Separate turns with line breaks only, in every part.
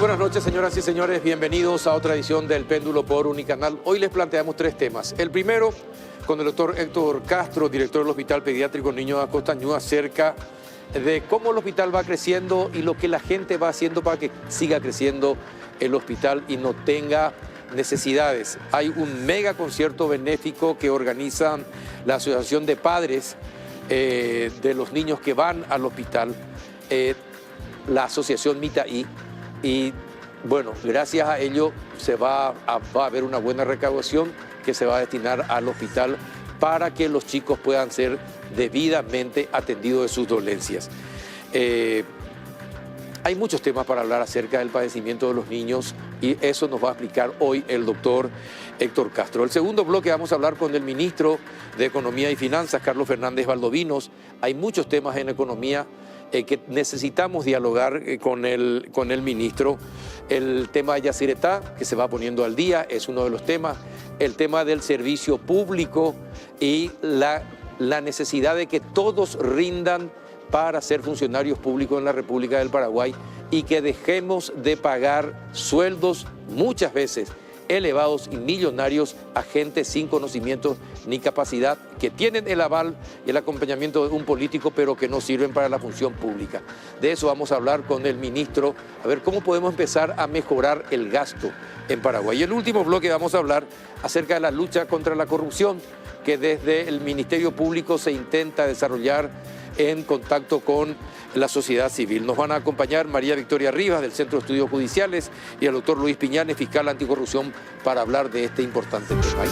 Buenas noches, señoras y señores. Bienvenidos a otra edición del Péndulo por Unicanal. Hoy les planteamos tres temas. El primero, con el doctor Héctor Castro, director del Hospital Pediátrico Niño de Acostañú, acerca de cómo el hospital va creciendo y lo que la gente va haciendo para que siga creciendo el hospital y no tenga necesidades. Hay un mega concierto benéfico que organiza la Asociación de Padres de los niños que van al hospital, la Asociación Mitaí. Y bueno, gracias a ello va a haber una buena recaudación que se va a destinar al hospital para que los chicos puedan ser debidamente atendidos de sus dolencias. Hay muchos temas para hablar acerca del padecimiento de los niños y eso nos va a explicar hoy el doctor Héctor Castro. El segundo bloque vamos a hablar con el ministro de Economía y Finanzas, Carlos Fernández Valdovinos. Hay muchos temas en economía que necesitamos dialogar con el ministro. El tema de Yacyretá, que se va poniendo al día, es uno de los temas. El tema del servicio público y la necesidad de que todos rindan para ser funcionarios públicos en la República del Paraguay y que dejemos de pagar sueldos muchas veces elevados y millonarios a gente sin conocimiento ni capacidad, que tienen el aval y el acompañamiento de un político, pero que no sirven para la función pública. De eso vamos a hablar con el ministro, a ver cómo podemos empezar a mejorar el gasto en Paraguay. Y el último bloque vamos a hablar acerca de la lucha contra la corrupción, que desde el Ministerio Público se intenta desarrollar en contacto con la sociedad civil. Nos van a acompañar María Victoria Rivas, del Centro de Estudios Judiciales, y el doctor Luis Piñanes, fiscal anticorrupción, para hablar de este importante tema.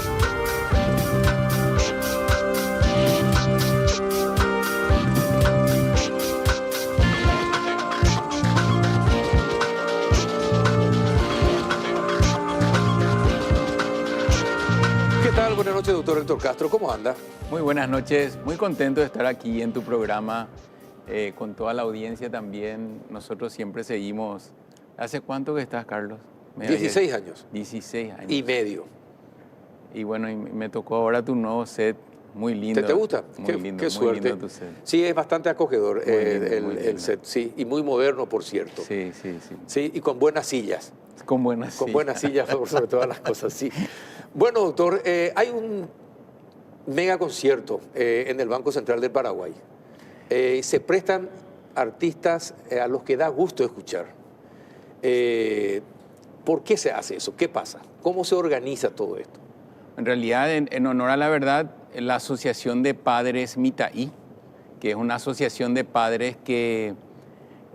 ¿Qué tal? Buenas noches, doctor Héctor Castro. ¿Cómo anda?
Muy buenas noches. Muy contento de estar aquí en tu programa. Con toda la audiencia también. Nosotros siempre seguimos. ¿Hace cuánto que estás, Carlos?
16 años.
16 años.
Y medio.
Y bueno, y me tocó ahora tu nuevo set. Muy lindo.
¿Te gusta?
Muy lindo,
qué suerte.
Muy lindo tu set.
Sí, es bastante acogedor el set, sí. Y muy moderno, por cierto.
Sí.
Sí, y con buenas sillas.
Con buenas sillas.
Con buenas sillas, sobre todas las cosas, sí. Bueno, doctor, hay un mega concierto en el Banco Central del Paraguay. Se prestan artistas a los que da gusto escuchar. ¿Por qué se hace eso? ¿Qué pasa? ¿Cómo se organiza todo esto?
En realidad, en honor a la verdad, la Asociación de Padres Mitaí, que es una asociación de padres que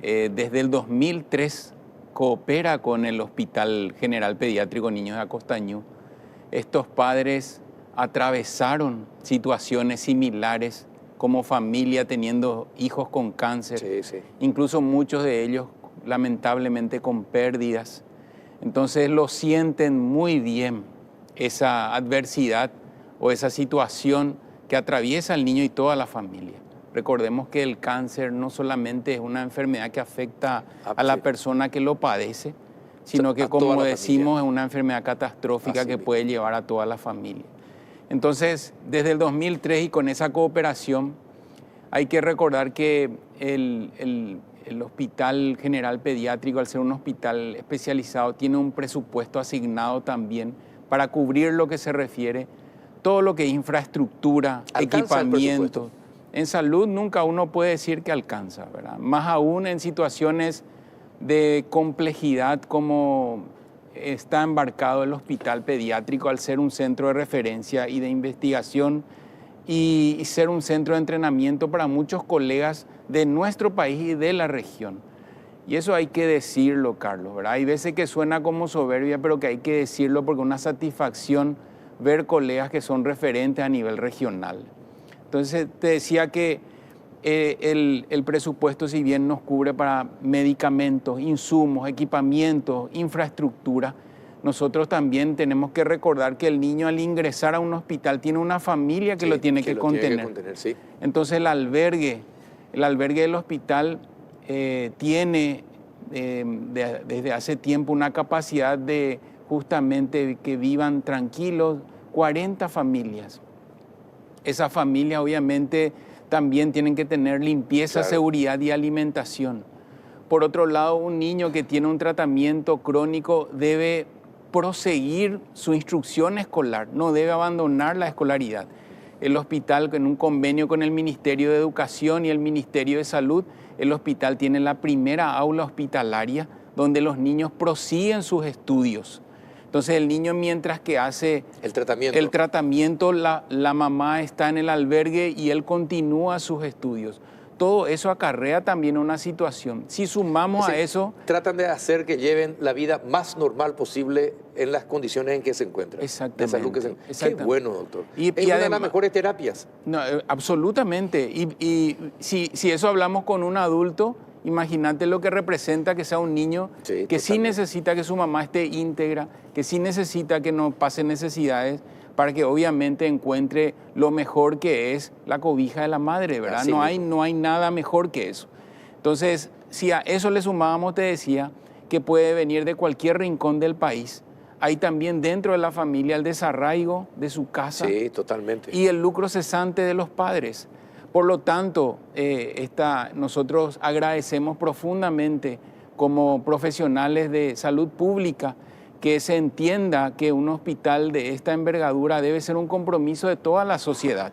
desde el 2003 coopera con el Hospital General Pediátrico Niños de Acostañú. Estos padres atravesaron situaciones similares como familia, teniendo hijos con cáncer,
sí.
Incluso muchos de ellos lamentablemente con pérdidas. Entonces lo sienten muy bien esa adversidad o esa situación que atraviesa al niño y toda la familia. Recordemos que el cáncer no solamente es una enfermedad que afecta a la persona que lo padece, sino que, como decimos, es una enfermedad catastrófica que puede llevar a toda la familia. Entonces, desde el 2003 y con esa cooperación, hay que recordar que el Hospital General Pediátrico, al ser un hospital especializado, tiene un presupuesto asignado también para cubrir lo que se refiere, todo lo que es infraestructura, equipamiento. En salud nunca uno puede decir que alcanza, ¿verdad? Más aún en situaciones de complejidad como está embarcado el hospital pediátrico al ser un centro de referencia y de investigación y ser un centro de entrenamiento para muchos colegas de nuestro país y de la región. Y eso hay que decirlo, Carlos, ¿verdad? Hay veces que suena como soberbia, pero que hay que decirlo porque es una satisfacción ver colegas que son referentes a nivel regional. Entonces, te decía que el presupuesto, si bien nos cubre para medicamentos, insumos, equipamientos, infraestructura, nosotros también tenemos que recordar que el niño al ingresar a un hospital tiene una familia que lo tiene que contener.
Sí.
Entonces el albergue del hospital tiene desde hace tiempo una capacidad de justamente que vivan tranquilos 40 familias. Esas familias obviamente también tienen que tener limpieza, seguridad y alimentación. Por otro lado, un niño que tiene un tratamiento crónico debe proseguir su instrucción escolar, no debe abandonar la escolaridad. El hospital, en un convenio con el Ministerio de Educación y el Ministerio de Salud, el hospital tiene la primera aula hospitalaria donde los niños prosiguen sus estudios. Entonces el niño, mientras que hace el tratamiento, la mamá está en el albergue y él continúa sus estudios. Todo eso acarrea también una situación. Si sumamos a eso...
Tratan de hacer que lleven la vida más normal posible en las condiciones en que se encuentran.
Exactamente.
De salud Qué bueno, doctor.
Y
es una de las mejores terapias.
No, absolutamente. Y si eso hablamos con un adulto, imagínate lo que representa que sea un niño que sí necesita que su mamá esté íntegra, que sí necesita que no pase necesidades, para que obviamente encuentre lo mejor que es la cobija de la madre, ¿verdad? No hay nada mejor que eso. Entonces, si a eso le sumábamos, te decía, que puede venir de cualquier rincón del país, hay también dentro de la familia el desarraigo de su casa.
Sí, totalmente.
Y el lucro cesante de los padres. Por lo tanto, nosotros agradecemos profundamente como profesionales de salud pública que se entienda que un hospital de esta envergadura debe ser un compromiso de toda la sociedad.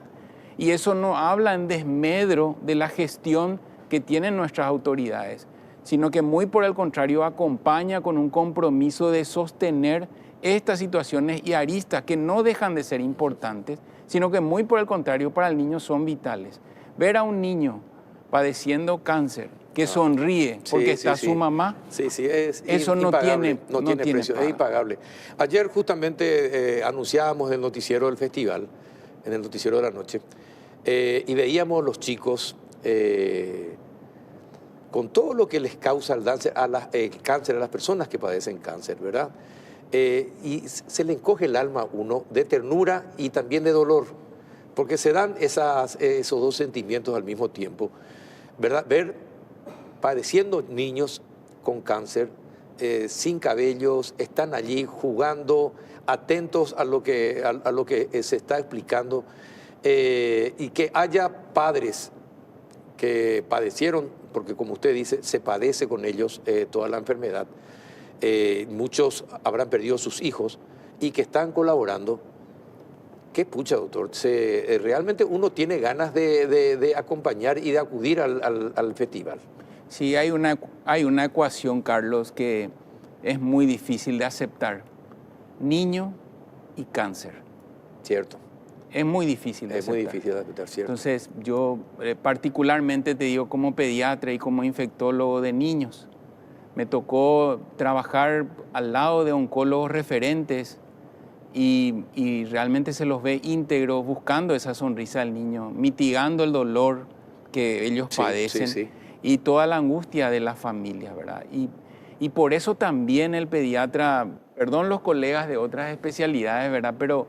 Y eso no habla en desmedro de la gestión que tienen nuestras autoridades, sino que muy por el contrario acompaña con un compromiso de sostener estas situaciones y aristas que no dejan de ser importantes, sino que muy por el contrario para el niño son vitales. Ver a un niño padeciendo cáncer, que sonríe porque está su mamá, eso no tiene precio,
es impagable. Ayer justamente anunciábamos el noticiero del festival, en el noticiero de la noche, y veíamos los chicos con todo lo que les causa el cáncer a las personas que padecen cáncer, ¿verdad? Y se le encoge el alma a uno de ternura y también de dolor, porque se dan esos dos sentimientos al mismo tiempo, ¿verdad? Ver padeciendo niños con cáncer, sin cabellos, están allí jugando, atentos a lo que se está explicando, y que haya padres que padecieron, porque como usted dice, se padece con ellos toda la enfermedad, muchos habrán perdido sus hijos y que están colaborando. Qué pucha, doctor. Realmente uno tiene ganas de acompañar y de acudir al festival.
Sí, hay una ecuación, Carlos, que es muy difícil de aceptar. Niño y cáncer.
Cierto.
Es muy difícil de aceptar.
Es muy difícil de aceptar, cierto.
Entonces, yo particularmente te digo como pediatra y como infectólogo de niños, me tocó trabajar al lado de oncólogos referentes y realmente se los ve íntegros, buscando esa sonrisa del niño, mitigando el dolor que ellos padecen. Y toda la angustia de la familia, ¿verdad? Y por eso también el pediatra, perdón los colegas de otras especialidades, ¿verdad? Pero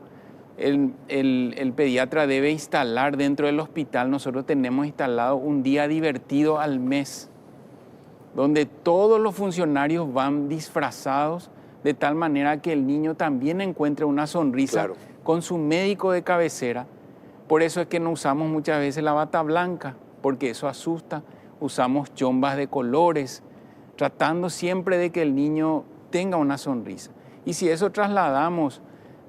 el pediatra debe instalar dentro del hospital, nosotros tenemos instalado un día divertido al mes, donde todos los funcionarios van disfrazados de tal manera que el niño también encuentre una sonrisa con su médico de cabecera. Por eso es que no usamos muchas veces la bata blanca, porque eso asusta. Usamos chombas de colores, tratando siempre de que el niño tenga una sonrisa. Y si eso trasladamos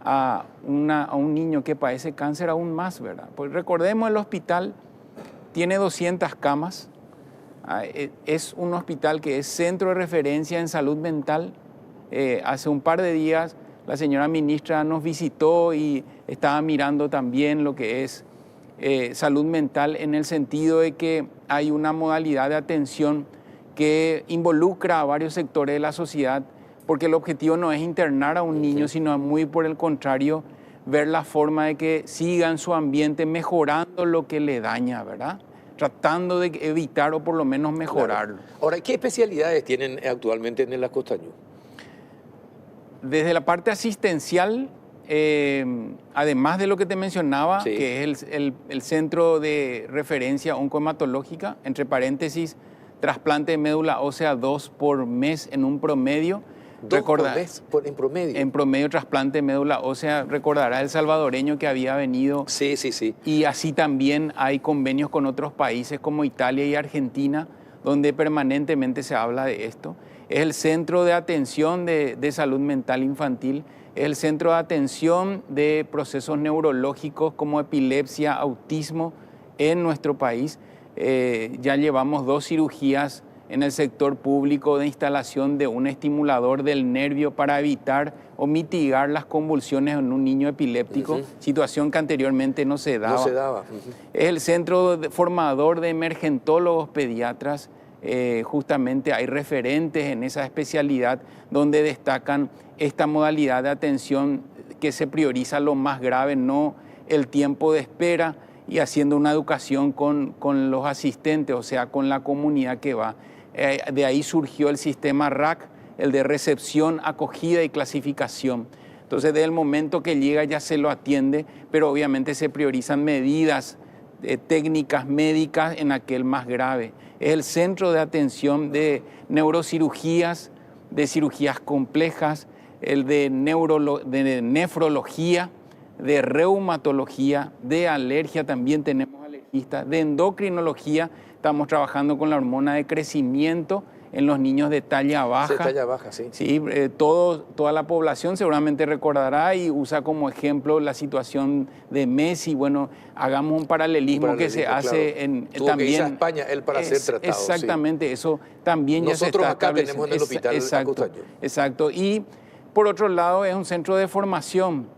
a un niño que padece cáncer, aún más, ¿verdad? Pues recordemos, el hospital tiene 200 camas, es un hospital que es centro de referencia en salud mental. Hace un par de días la señora ministra nos visitó y estaba mirando también lo que es salud mental, en el sentido de que hay una modalidad de atención que involucra a varios sectores de la sociedad, porque el objetivo no es internar a un niño, sino muy por el contrario, ver la forma de que siga en su ambiente mejorando lo que le daña, ¿verdad? Tratando de evitar o por lo menos mejorarlo.
Ahora, ¿qué especialidades tienen actualmente en el Acostaño?
Desde la parte asistencial, además de lo que te mencionaba, que es el centro de referencia oncohematológica, entre paréntesis, trasplante de médula ósea 2 por mes en un promedio.
2 por mes en promedio.
En promedio, trasplante de médula ósea, recordará el salvadoreño que había venido.
Sí.
Y así también hay convenios con otros países como Italia y Argentina, donde permanentemente se habla de esto. Es el Centro de Atención de Salud Mental Infantil, es el Centro de Atención de Procesos Neurológicos como epilepsia, autismo en nuestro país. Ya llevamos 2 cirugías en el sector público de instalación de un estimulador del nervio para evitar o mitigar las convulsiones en un niño epiléptico, situación que anteriormente no se daba.
No se daba.
Es el centro formador de emergentólogos pediatras. Justamente hay referentes en esa especialidad donde destacan esta modalidad de atención que se prioriza lo más grave, no el tiempo de espera, y haciendo una educación con los asistentes, o sea, con la comunidad que va. De ahí surgió el sistema RAC, el de recepción, acogida y clasificación. Entonces, desde el momento que llega ya se lo atiende, pero obviamente se priorizan medidas técnicas médicas en aquel más grave. Es el centro de atención de neurocirugías, de cirugías complejas, el de nefrología, de reumatología, de alergia, también tenemos alergistas, de endocrinología, estamos trabajando con la hormona de crecimiento en los niños de talla baja.
De talla baja, sí.
Sí, toda la población seguramente recordará y usa como ejemplo la situación de Messi. Bueno, hagamos un paralelismo que se hace
claro.
en
Tuvo
también.
Que ir a España él para ser tratado.
Exactamente, sí. Eso también
Nosotros
ya se está
acá tenemos en el hospital Acostaño.
Exacto. Y por otro lado es un centro de formación,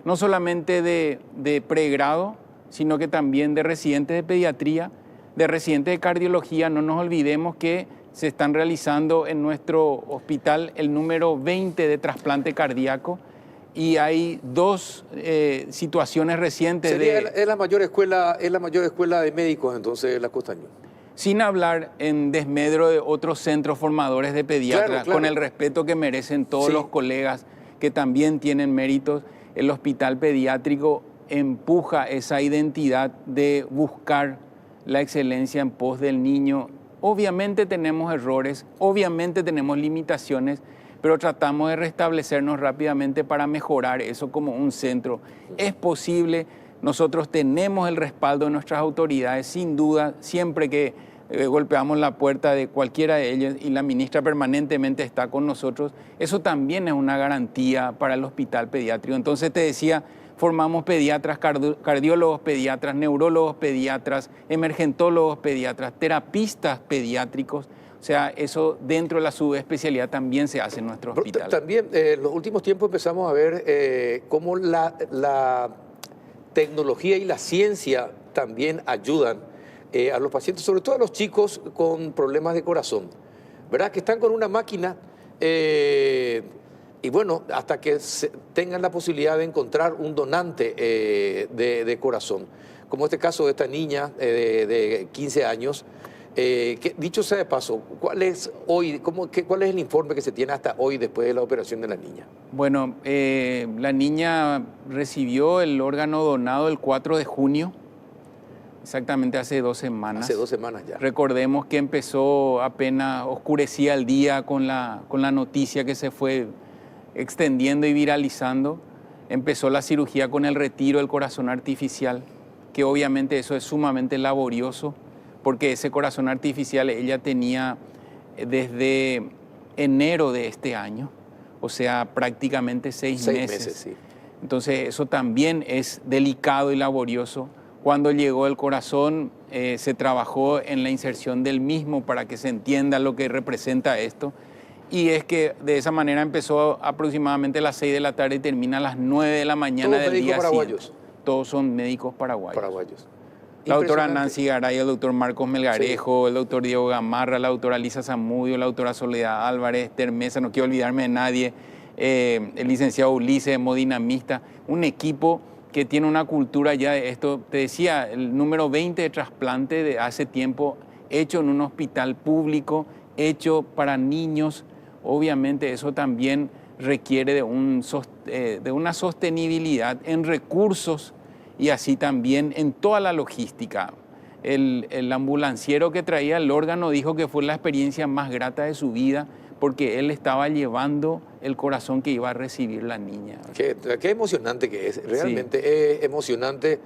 no solamente de pregrado, sino que también de residentes de pediatría, de residentes de cardiología. No nos olvidemos que se están realizando en nuestro hospital el número 20 de trasplante cardíaco y hay 2 situaciones recientes.
Es la mayor escuela de médicos entonces, la Acostaño.
Sin hablar en desmedro de otros centros formadores de pediatras, claro. Con el respeto que merecen todos los colegas que también tienen méritos, el hospital pediátrico empuja esa identidad de buscar la excelencia en pos del niño. Obviamente tenemos errores, obviamente tenemos limitaciones, pero tratamos de restablecernos rápidamente para mejorar eso como un centro. Es posible, nosotros tenemos el respaldo de nuestras autoridades, sin duda, siempre que golpeamos la puerta de cualquiera de ellas y la ministra permanentemente está con nosotros, eso también es una garantía para el hospital pediátrico. Entonces te decía, formamos pediatras, cardiólogos pediatras, neurólogos pediatras, emergentólogos pediatras, terapistas pediátricos. O sea, eso dentro de la subespecialidad también se hace en nuestro hospital.
También en los últimos tiempos empezamos a ver cómo la tecnología y la ciencia también ayudan a los pacientes, sobre todo a los chicos con problemas de corazón, ¿verdad? Que están con una máquina y bueno, hasta que tengan la posibilidad de encontrar un donante de corazón, como este caso de esta niña de 15 años, que, dicho sea de paso, ¿cuál es el informe que se tiene hasta hoy después de la operación de la niña?
Bueno, la niña recibió el órgano donado el 4 de junio, exactamente hace 2 semanas.
Hace 2 semanas ya.
Recordemos que empezó apenas oscurecía el día con la noticia que se fue extendiendo y viralizando. Empezó la cirugía con el retiro del corazón artificial, que obviamente eso es sumamente laborioso, porque ese corazón artificial ella tenía desde enero de este año, o sea, prácticamente 6 meses.
Sí.
Entonces eso también es delicado y laborioso. Cuando llegó el corazón, se trabajó en la inserción del mismo para que se entienda lo que representa esto. Y es que de esa manera empezó aproximadamente a las 6 de la tarde y termina a las 9 de la mañana del día siguiente. ¿Todos médicos paraguayos? Todos son médicos paraguayos. La doctora Nancy Garay, el doctor Marcos Melgarejo, el doctor Diego Gamarra, la doctora Lisa Zamudio, la doctora Soledad Álvarez, Esther Mesa, no quiero olvidarme de nadie, el licenciado Ulises, hemodinamista, un equipo que tiene una cultura ya de esto. Te decía, el número 20 de trasplante de hace tiempo, hecho en un hospital público, hecho para niños. Obviamente eso también requiere de una sostenibilidad en recursos y así también en toda la logística. El ambulanciero que traía el órgano dijo que fue la experiencia más grata de su vida porque él estaba llevando el corazón que iba a recibir la niña.
Qué emocionante que es, realmente es emocionante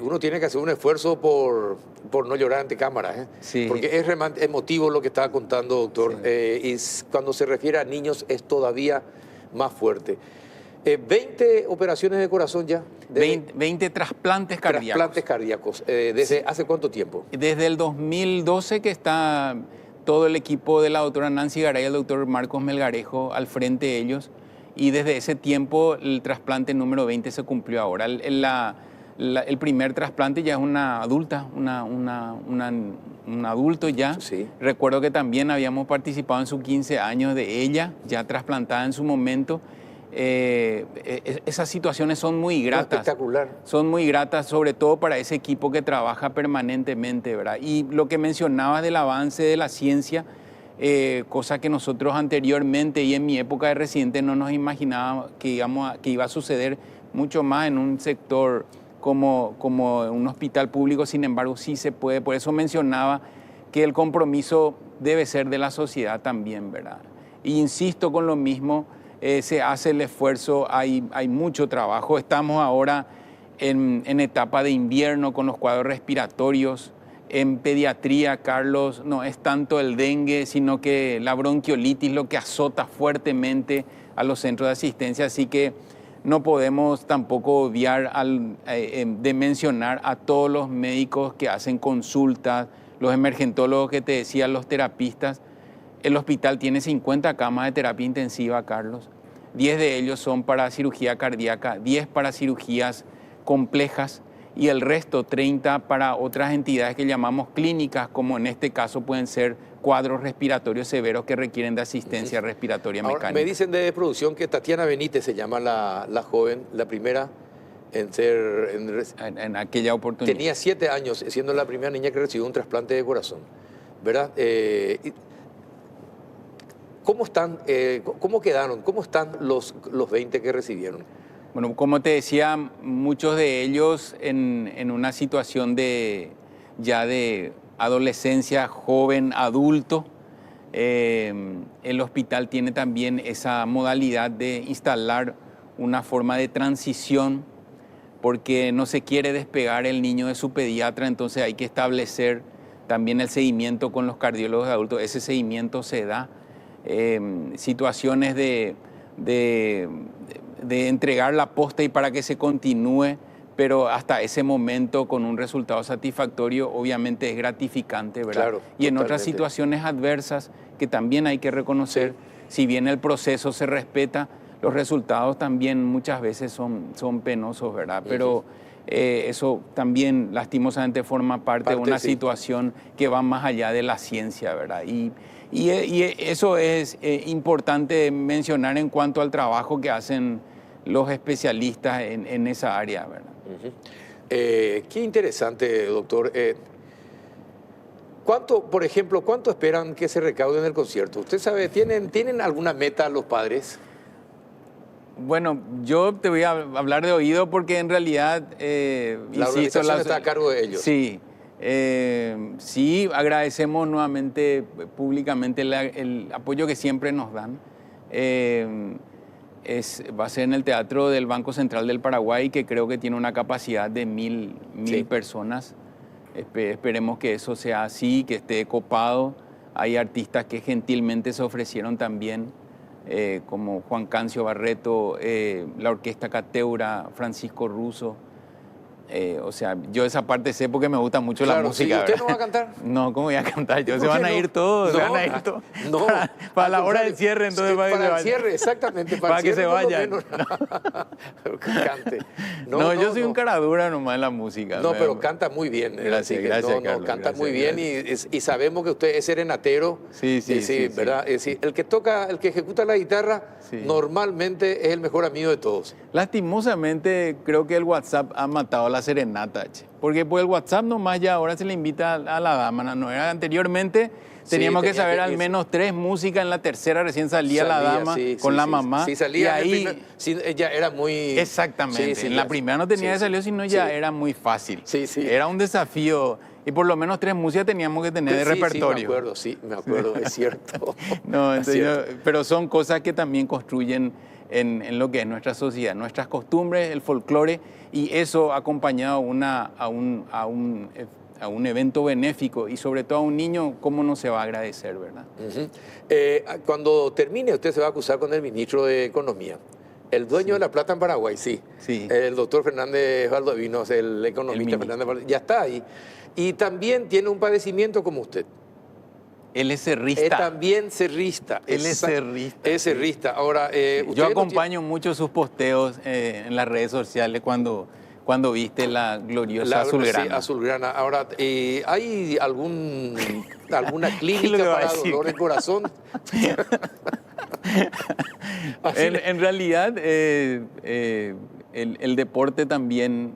uno tiene que hacer un esfuerzo por no llorar ante cámara, ¿eh?
Sí.
Porque es emotivo lo que estaba contando, doctor.
Sí.
Y cuando se refiere a niños es todavía más fuerte. 20 operaciones de corazón ya.
20 trasplantes cardíacos.
Trasplantes cardíacos. ¿Desde hace cuánto tiempo?
Desde el 2012 que está todo el equipo de la doctora Nancy Garay y el doctor Marcos Melgarejo al frente de ellos. Y desde ese tiempo el trasplante número 20 se cumplió ahora. El primer trasplante ya es una adulta, un adulto ya.
Sí.
Recuerdo que también habíamos participado en sus 15 años de ella, ya trasplantada en su momento. Esas situaciones son muy gratas.
Espectacular.
Son muy gratas, sobre todo para ese equipo que trabaja permanentemente, ¿verdad? Y lo que mencionabas del avance de la ciencia, cosa que nosotros anteriormente y en mi época de residente no nos imaginábamos que iba a suceder mucho más en un sector como un hospital público. Sin embargo, sí se puede. Por eso mencionaba que el compromiso debe ser de la sociedad también, ¿verdad? Y insisto con lo mismo. Se hace el esfuerzo, hay mucho trabajo. Estamos ahora en etapa de invierno con los cuadros respiratorios. En pediatría, Carlos, no es tanto el dengue, sino que la bronquiolitis lo que azota fuertemente a los centros de asistencia. Así que no podemos tampoco obviar de mencionar a todos los médicos que hacen consultas, los emergentólogos que te decía, los terapistas. El hospital tiene 50 camas de terapia intensiva, Carlos. 10 de ellos son para cirugía cardíaca, 10 para cirugías complejas y el resto, 30 para otras entidades que llamamos clínicas, como en este caso pueden ser cuadros respiratorios severos que requieren de asistencia respiratoria mecánica.
Me dicen de producción que Tatiana Benítez se llama la joven, la primera en ser...
En aquella oportunidad.
Tenía 7 años, siendo la primera niña que recibió un trasplante de corazón, ¿verdad? ¿Cómo están, cómo quedaron, cómo están los 20 que recibieron?
Bueno, como te decía, muchos de ellos en una situación ya de adolescencia, joven, adulto. El hospital tiene también esa modalidad de instalar una forma de transición porque no se quiere despegar el niño de su pediatra, entonces hay que establecer también el seguimiento con los cardiólogos de adultos. Ese seguimiento se da. Situaciones de entregar la posta y para que se continúe, pero hasta ese momento con un resultado satisfactorio obviamente es gratificante, ¿verdad?
Claro,
y en
totalmente.
otras situaciones adversas que también hay que reconocer, sí. Si bien el proceso se respeta, los resultados también muchas veces son penosos, ¿verdad? Pero eso también lastimosamente forma parte de una situación que va más allá de la ciencia, ¿verdad? Y eso es importante mencionar en cuanto al trabajo que hacen los especialistas en esa área, ¿verdad?
Qué interesante, doctor. Por ejemplo, cuánto esperan que se recaude en el concierto? ¿Usted sabe, tienen alguna meta los padres?
Bueno, yo te voy a hablar de oído porque en realidad...
la organización está a cargo de ellos.
Sí. Sí, agradecemos nuevamente públicamente el apoyo que siempre nos dan. Va a ser en el Teatro del Banco Central del Paraguay, que creo que tiene una capacidad de 1.000 personas. Esperemos que eso sea así, que esté copado. Hay artistas que gentilmente se ofrecieron también, como Juan Cancio Barreto, la Orquesta Cateura, Francisco Russo. O sea, yo esa parte sé porque me gusta mucho la música.
Sí. ¿Usted no va a cantar?
No, ¿cómo voy a cantar yo? Se van a ir todos, se van a ir todos.
No,
para la hora del cierre, entonces
para el cierre, exactamente.
Para que se vayan.
Cante.
No, yo soy un cara dura nomás en la música.
No, pero canta muy bien.
Gracias, Carlos,
canta muy bien y sabemos que usted es serenatero.
Sí,
¿verdad? Es decir, el que ejecuta la guitarra normalmente es el mejor amigo de todos.
Lastimosamente, creo que el WhatsApp ha matado la serenata, porque por el WhatsApp nomás ya ahora se le invita a la dama, no era anteriormente. Teníamos que saber al menos 3 músicas, en la tercera recién salía la dama con la mamá.
Sí, salía
y ahí
ella era muy...
Exactamente, en la primera no tenía que salir, sino ya era muy fácil. Era un desafío y por lo menos 3 músicas teníamos que tener de repertorio.
Me acuerdo, es cierto.
No, entonces, pero son cosas que también construyen en lo que es nuestra sociedad, nuestras costumbres, el folclore, y eso acompañado a un evento benéfico y sobre todo a un niño, ¿cómo no se va a agradecer, verdad?
Cuando termine, usted se va a acusar con el ministro de Economía. El dueño de la plata en Paraguay, sí. El doctor Fernández Valdovinos, el economista Fernández Valdovinos, ya está ahí. Y también tiene un padecimiento como usted.
Él es cerrista.
Él también cerrista.
Él es cerrista.
Es cerrista. Ahora,
yo acompaño mucho sus posteos en las redes sociales cuando viste la gloriosa azulgrana.
Sí, azulgrana. Ahora, ¿hay alguna clínica para dolor de corazón?
En realidad, el deporte también,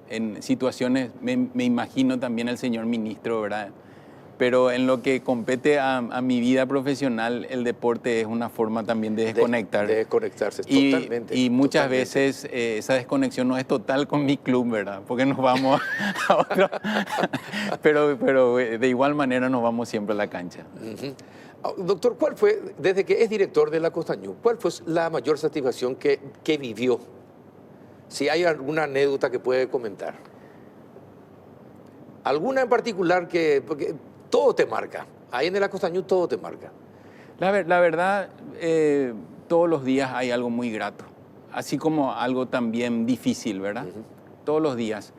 en situaciones, me imagino también el señor ministro, ¿verdad? Pero en lo que compete a mi vida profesional, el deporte es una forma también de desconectar.
De desconectarse, totalmente.
Y muchas veces esa desconexión no es total con mi club, ¿verdad? Porque nos vamos a otro. pero de igual manera nos vamos siempre a la cancha.
Doctor, ¿cuál fue, desde que es director de la Costañú, cuál fue la mayor satisfacción que vivió? Si hay alguna anécdota que puede comentar. ¿Alguna en particular porque todo te marca? Ahí en la Costañú todo te marca.
La verdad, todos los días hay algo muy grato, así como algo también difícil, ¿verdad? Todos los días.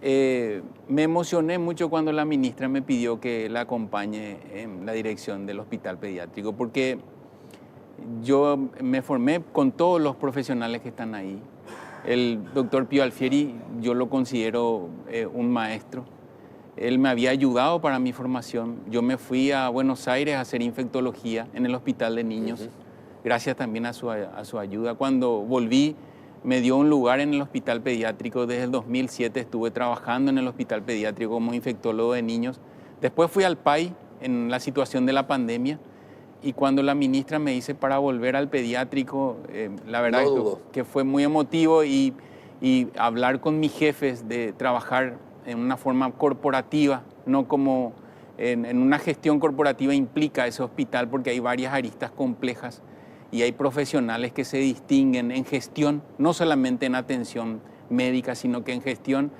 Me emocioné mucho cuando la ministra me pidió que la acompañe en la dirección del hospital pediátrico, porque yo me formé con todos los profesionales que están ahí. El doctor Pío Alfieri, yo lo considero un maestro. Él me había ayudado para mi formación. Yo me fui a Buenos Aires a hacer infectología en el hospital de niños, gracias también a su ayuda. Cuando volví, me dio un lugar en el hospital pediátrico. Desde el 2007 estuve trabajando en el hospital pediátrico como infectólogo de niños. Después fui al PAI en la situación de la pandemia, y cuando la ministra me dice para volver al pediátrico, la verdad que fue muy emotivo, y hablar con mis jefes de trabajar en una forma corporativa, no como en una gestión corporativa implica ese hospital, porque hay varias aristas complejas y hay profesionales que se distinguen en gestión, no solamente en atención médica, sino que en gestión.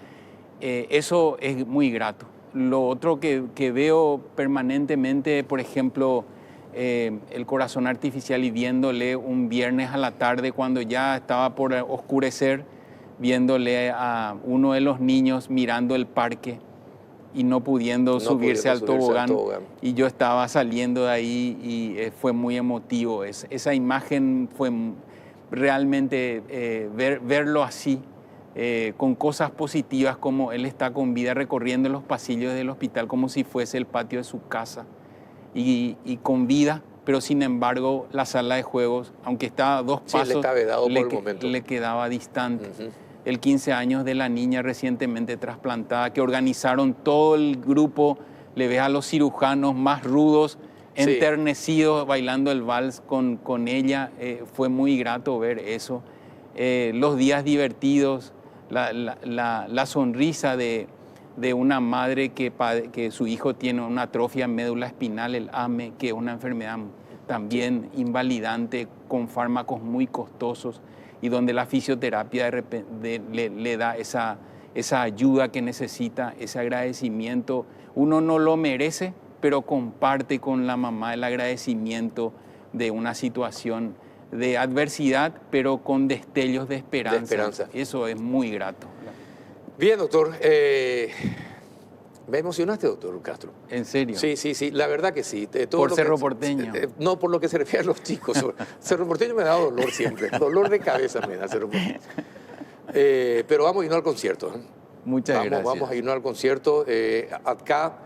Eso es muy grato. Lo otro que veo permanentemente, por ejemplo, el corazón artificial, y viéndole un viernes a la tarde cuando ya estaba por oscurecer, viéndole a uno de los niños mirando el parque y no pudiendo subirse al tobogán. Y yo estaba saliendo de ahí y fue muy emotivo. Esa imagen fue realmente verlo así, con cosas positivas, como él está con vida recorriendo los pasillos del hospital como si fuese el patio de su casa, y con vida, pero sin embargo la sala de juegos, aunque estaba a 2 pasos, le quedaba distante. El 15 años de la niña recientemente trasplantada, que organizaron todo el grupo, le ves a los cirujanos más rudos, enternecidos, bailando el vals con ella. Fue muy grato ver eso. Los días divertidos, la sonrisa de una madre que su hijo tiene una atrofia médula espinal, el AME, que es una enfermedad también invalidante, con fármacos muy costosos, y donde la fisioterapia de repente le da esa ayuda que necesita, ese agradecimiento. Uno no lo merece, pero comparte con la mamá el agradecimiento de una situación de adversidad, pero con destellos de esperanza. Eso es muy grato.
Bien, doctor. Me emocionaste, doctor Castro.
¿En serio?
Sí, la verdad que sí.
¿Por Cerro Porteño?
No, por lo que se refiere a los chicos. Cerro Porteño me da dolor siempre. Dolor de cabeza me da Cerro Porteño. Pero vamos a irnos al concierto.
Muchas gracias.
Vamos a irnos al concierto. Acá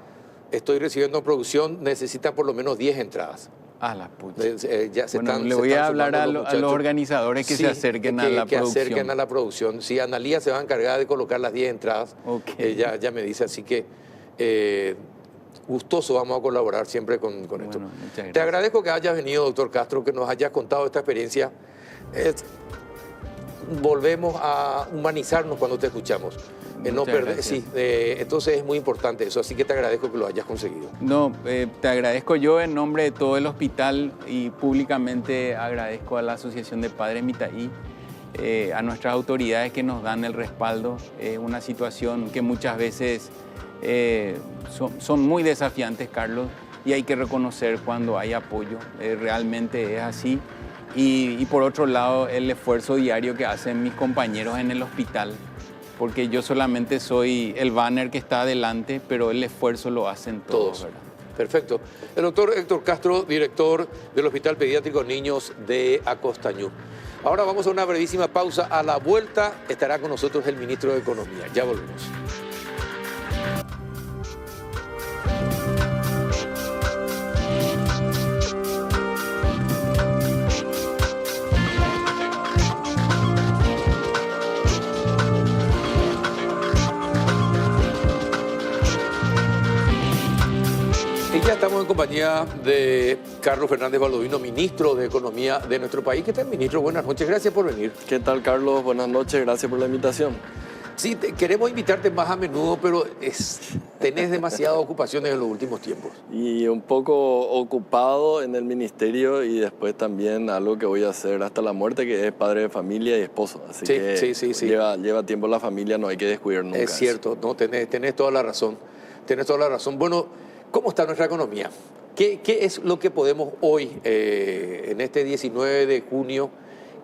estoy recibiendo producción, necesita por lo menos 10 entradas.
A la pucha.
Le
voy a hablar a los organizadores que se acerquen a la producción.
Que acerquen a la producción. Sí, Analía se va a encargar de colocar las 10 entradas. Ya me dice, así que gustoso, vamos a colaborar siempre con esto. Te agradezco que hayas venido, doctor Castro, que nos hayas contado esta experiencia. Volvemos a humanizarnos cuando te escuchamos. no
Muchas
perder,
gracias.
sí, entonces es muy importante eso, así que te agradezco que lo hayas conseguido.
No, te agradezco yo en nombre de todo el hospital y públicamente agradezco a la Asociación de Padres Mitaí, a nuestras autoridades que nos dan el respaldo. Es una situación que muchas veces son muy desafiantes, Carlos, y hay que reconocer cuando hay apoyo. Realmente es así. Y por otro lado, el esfuerzo diario que hacen mis compañeros en el hospital, porque yo solamente soy el banner que está adelante, pero el esfuerzo lo hacen todos, ¿verdad?
Perfecto. El doctor Héctor Castro, director del Hospital Pediátrico Niños de Acostañú. Ahora vamos a una brevísima pausa. A la vuelta estará con nosotros el ministro de Economía. Ya volvemos. Y ya estamos en compañía de Carlos Fernández Baldovino, ministro de Economía de nuestro país. ¿Qué tal, ministro? Buenas noches, gracias por venir.
¿Qué tal, Carlos? Buenas noches, gracias por la invitación.
Sí, queremos invitarte más a menudo, pero tenés demasiadas ocupaciones en los últimos tiempos.
Y un poco ocupado en el ministerio y después también algo que voy a hacer hasta la muerte, que es padre de familia y esposo. Así
Sí,
que
sí.
Lleva tiempo la familia, no hay que descuidar nunca.
Es cierto, no, tenés toda la razón. Tenés toda la razón. Bueno, ¿cómo está nuestra economía? ¿Qué es lo que podemos hoy, en este 19 de junio,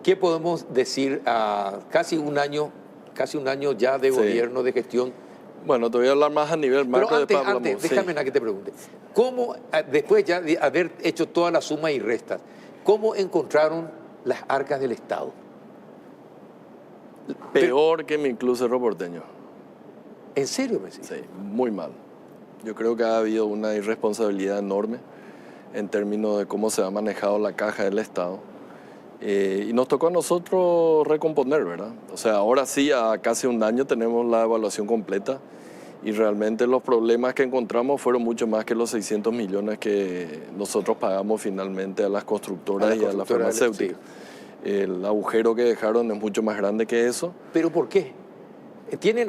qué podemos decir a casi un año ya de gobierno, de gestión?
Bueno, te voy a hablar más a nivel macro.
Pero antes, déjame que te pregunte. ¿Cómo, después ya de haber hecho todas las sumas y restas, cómo encontraron las arcas del Estado?
Peor que mi club Cerro Porteño.
¿En serio, Messi?
Sí, muy mal. Yo creo que ha habido una irresponsabilidad enorme en términos de cómo se ha manejado la caja del Estado. Y nos tocó a nosotros recomponer, ¿verdad? O sea, ahora sí, a casi un año tenemos la evaluación completa y realmente los problemas que encontramos fueron mucho más que los 600 millones que nosotros pagamos finalmente a las constructoras y a las farmacéuticas. Sí. El agujero que dejaron es mucho más grande que eso.
¿Pero por qué? ¿Tienen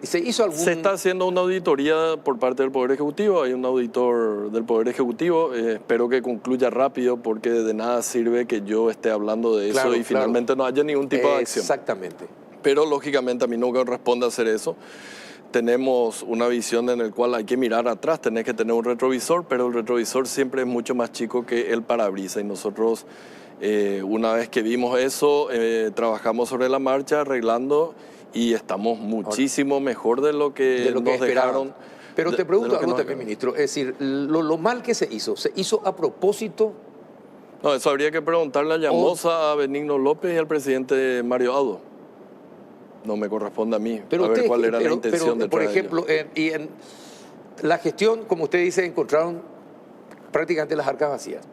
se hizo algún...?
Se está haciendo una auditoría por parte del Poder Ejecutivo, hay un auditor del Poder Ejecutivo, espero que concluya rápido porque de nada sirve que yo esté hablando de eso y finalmente no haya ningún tipo de acción.
Exactamente.
Pero lógicamente a mí no me corresponde hacer eso. Tenemos una visión en la cual hay que mirar atrás, tenés que tener un retrovisor, pero el retrovisor siempre es mucho más chico que el parabrisas y nosotros una vez que vimos eso, trabajamos sobre la marcha arreglando y estamos muchísimo mejor de lo que nos dejaron.
Pero te pregunto algo también, ministro. Es decir, lo mal que ¿se hizo a propósito?
No, eso habría que preguntarle a Llamosa, a Benigno López y al presidente Mario Audo. No me corresponde a mí
pero
a ver cuál era la intención de
por ejemplo, en la gestión, como usted dice, encontraron prácticamente las arcas vacías.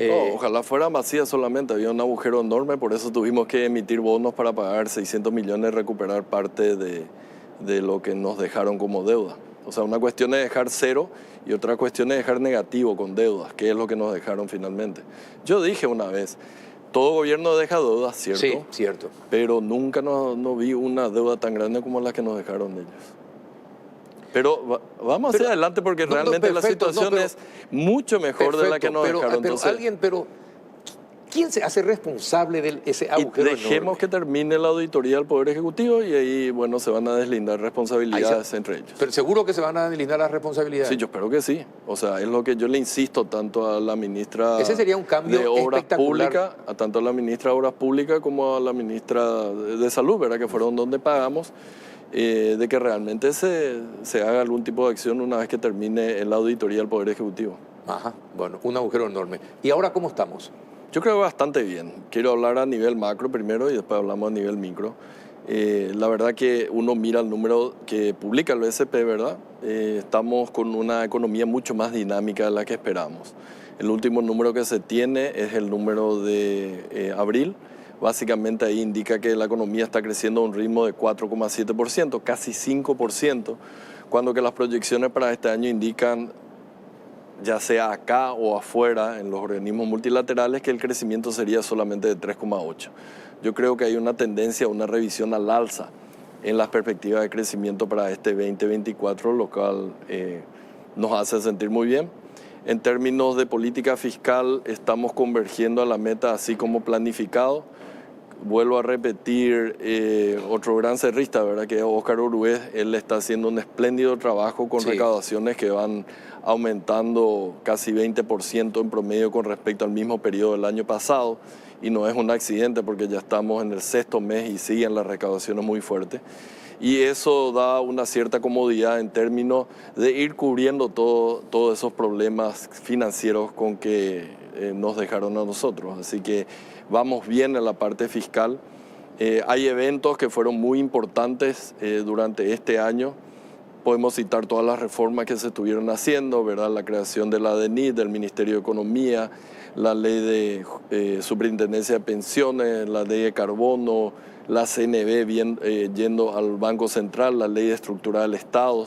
No, ojalá fuera vacía solamente, había un agujero enorme, por eso tuvimos que emitir bonos para pagar 600 millones y recuperar parte de lo que nos dejaron como deuda. O sea, una cuestión es dejar cero y otra cuestión es dejar negativo con deudas, que es lo que nos dejaron finalmente. Yo dije una vez, todo gobierno deja deudas, ¿cierto?
Sí, cierto.
Pero nunca no vi una deuda tan grande como la que nos dejaron ellos. Pero vamos hacia adelante porque realmente la situación es mucho mejor de la que nos dejaron.
Pero ¿quién se hace responsable de ese agujero enorme?
Dejemos que termine la auditoría del Poder Ejecutivo y ahí, bueno, se van a deslindar responsabilidades entre ellos.
¿Pero seguro que se van a deslindar las responsabilidades?
Sí, yo espero que sí. O sea, es lo que yo le insisto tanto a la ministra
Ese sería un cambio
de Obras
espectacular.
Públicas, tanto a la ministra de Obras Públicas como a la ministra de Salud, ¿verdad? Que fueron donde pagamos. De que realmente se haga algún tipo de acción una vez que termine la auditoría del Poder Ejecutivo.
Ajá, bueno, un agujero enorme. ¿Y ahora cómo estamos?
Yo creo que bastante bien. Quiero hablar a nivel macro primero y después hablamos a nivel micro. La verdad que uno mira el número que publica el BCP, ¿verdad? Estamos con una economía mucho más dinámica de la que esperamos. El último número que se tiene es el número de abril. Básicamente ahí indica que la economía está creciendo a un ritmo de 4,7%, casi 5%, cuando que las proyecciones para este año indican, ya sea acá o afuera, en los organismos multilaterales, que el crecimiento sería solamente de 3,8%. Yo creo que hay una tendencia, una revisión al alza en las perspectivas de crecimiento para este 2024, lo cual nos hace sentir muy bien. En términos de política fiscal, estamos convergiendo a la meta así como planificado. Vuelvo a repetir, otro gran cerrista, ¿verdad?, que es Óscar Orué. Él está haciendo un espléndido trabajo con recaudaciones que van aumentando casi 20% en promedio con respecto al mismo periodo del año pasado. Y no es un accidente porque ya estamos en el 6º mes y siguen las recaudaciones muy fuertes. Y eso da una cierta comodidad en términos de ir cubriendo todos esos problemas financieros con que nos dejaron a nosotros. Así que vamos bien en la parte fiscal. Hay eventos que fueron muy importantes durante este año. Podemos citar todas las reformas que se estuvieron haciendo, ¿verdad? La creación de la DENIT, del Ministerio de Economía, la ley de superintendencia de pensiones, la ley de carbono, la CNB yendo al Banco Central, la ley de estructura del Estado.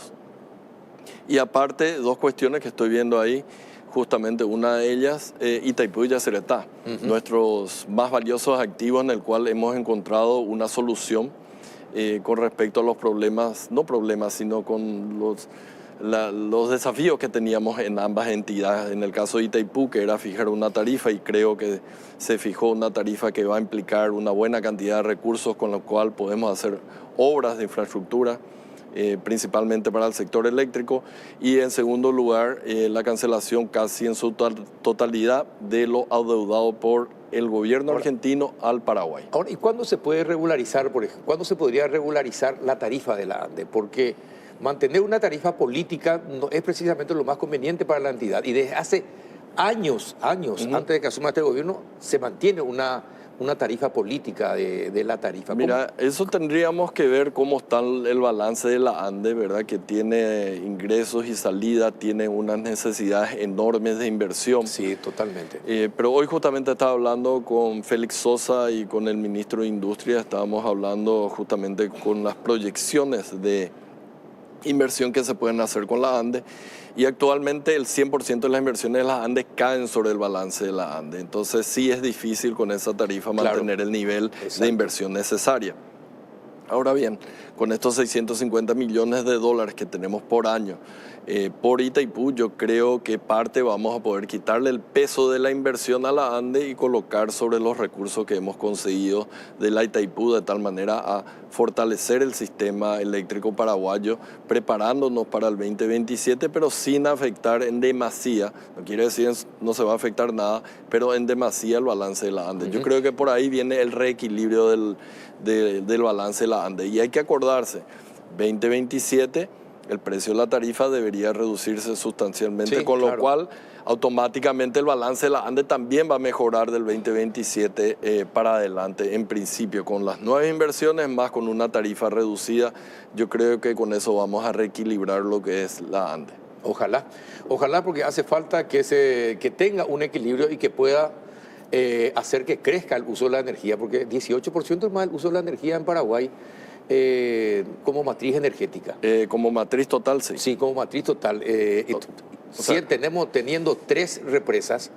Y aparte, dos cuestiones que estoy viendo ahí, justamente una de ellas, Itaipú y Yacyretá, nuestros más valiosos activos en el cual hemos encontrado una solución con respecto a los problemas, no problemas, sino con los desafíos que teníamos en ambas entidades. En el caso de Itaipú, que era fijar una tarifa, y creo que se fijó una tarifa que va a implicar una buena cantidad de recursos con lo cual podemos hacer obras de infraestructura, principalmente para el sector eléctrico. Y en segundo lugar, la cancelación casi en su totalidad de lo adeudado por el gobierno argentino al Paraguay.
Ahora, ¿y cuándo se puede regularizar, por ejemplo, cuándo se podría regularizar la tarifa de la ANDE? Porque mantener una tarifa política no es precisamente lo más conveniente para la entidad. Y desde hace años, antes de que asuma este gobierno, se mantiene una tarifa política de la tarifa.
Mira, eso tendríamos que ver cómo está el balance de la ANDE, ¿verdad? Que tiene ingresos y salidas, tiene unas necesidades enormes de inversión.
Sí, totalmente.
Pero hoy justamente estaba hablando con Félix Sosa y con el ministro de Industria, estábamos hablando justamente con las proyecciones de inversión que se pueden hacer con la ANDE, y actualmente el 100% de las inversiones de la ANDE caen sobre el balance de la ANDE. Entonces sí es difícil con esa tarifa mantener el nivel de inversión necesaria. Ahora bien, con estos 650 millones de dólares que tenemos por año por Itaipú, yo creo que parte vamos a poder quitarle el peso de la inversión a la ANDE y colocar sobre los recursos que hemos conseguido de la Itaipú, de tal manera a fortalecer el sistema eléctrico paraguayo, preparándonos para el 2027, pero sin afectar en demasía, no quiere decir no se va a afectar nada, pero en demasía el balance de la ANDE. Yo creo que por ahí viene el reequilibrio del balance de la ANDE. Y hay que acordarse, 2027 el precio de la tarifa debería reducirse sustancialmente, con lo cual automáticamente el balance de la ANDE también va a mejorar del 2027 para adelante, en principio, con las nuevas inversiones más con una tarifa reducida. Yo creo que con eso vamos a reequilibrar lo que es la ANDE.
Ojalá, porque hace falta que tenga un equilibrio y que pueda hacer que crezca el uso de la energía, porque 18% es más el uso de la energía en Paraguay. Como matriz energética.
Como matriz total, sí.
Sí, como matriz total. Teniendo 3 represas,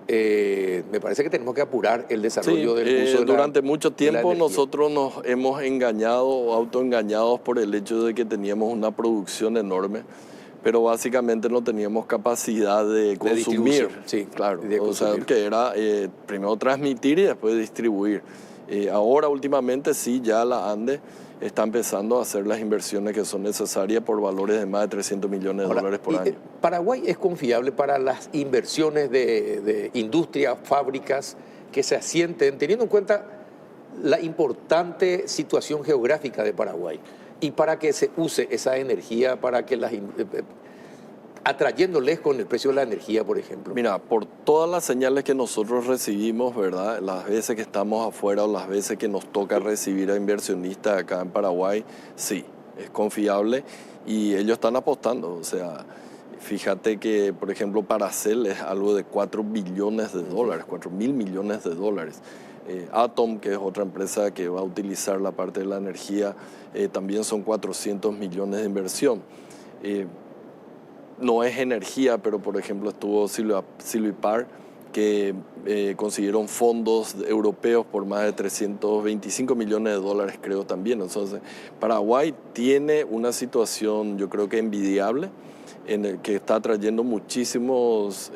me parece que tenemos que apurar el desarrollo del uso de
durante mucho tiempo nosotros nos hemos engañado o autoengañados por el hecho de que teníamos una producción enorme, pero básicamente no teníamos capacidad de consumir.
Sí,
claro. O sea, que era primero transmitir y después distribuir. Ahora últimamente sí, ya la ANDE está empezando a hacer las inversiones que son necesarias por valores de más de 300 millones de dólares por año.
¿Paraguay es confiable para las inversiones de industria, fábricas que se asienten, teniendo en cuenta la importante situación geográfica de Paraguay? Y para que se use esa energía, para que atrayéndoles con el precio de la energía, por ejemplo.
Mira, por todas las señales que nosotros recibimos, ¿verdad? Las veces que estamos afuera o las veces que nos toca recibir a inversionistas acá en Paraguay, sí, es confiable y ellos están apostando. O sea, fíjate que, por ejemplo, Paracel es algo de 4 billones de dólares, 4.000 millones de dólares. Atom, que es otra empresa que va a utilizar la parte de la energía, también son 400 millones de inversión. No es energía, pero por ejemplo estuvo Silvipar que consiguieron fondos europeos por más de 325 millones de dólares, creo también. Entonces, Paraguay tiene una situación, yo creo que envidiable, en el que está trayendo muchísimas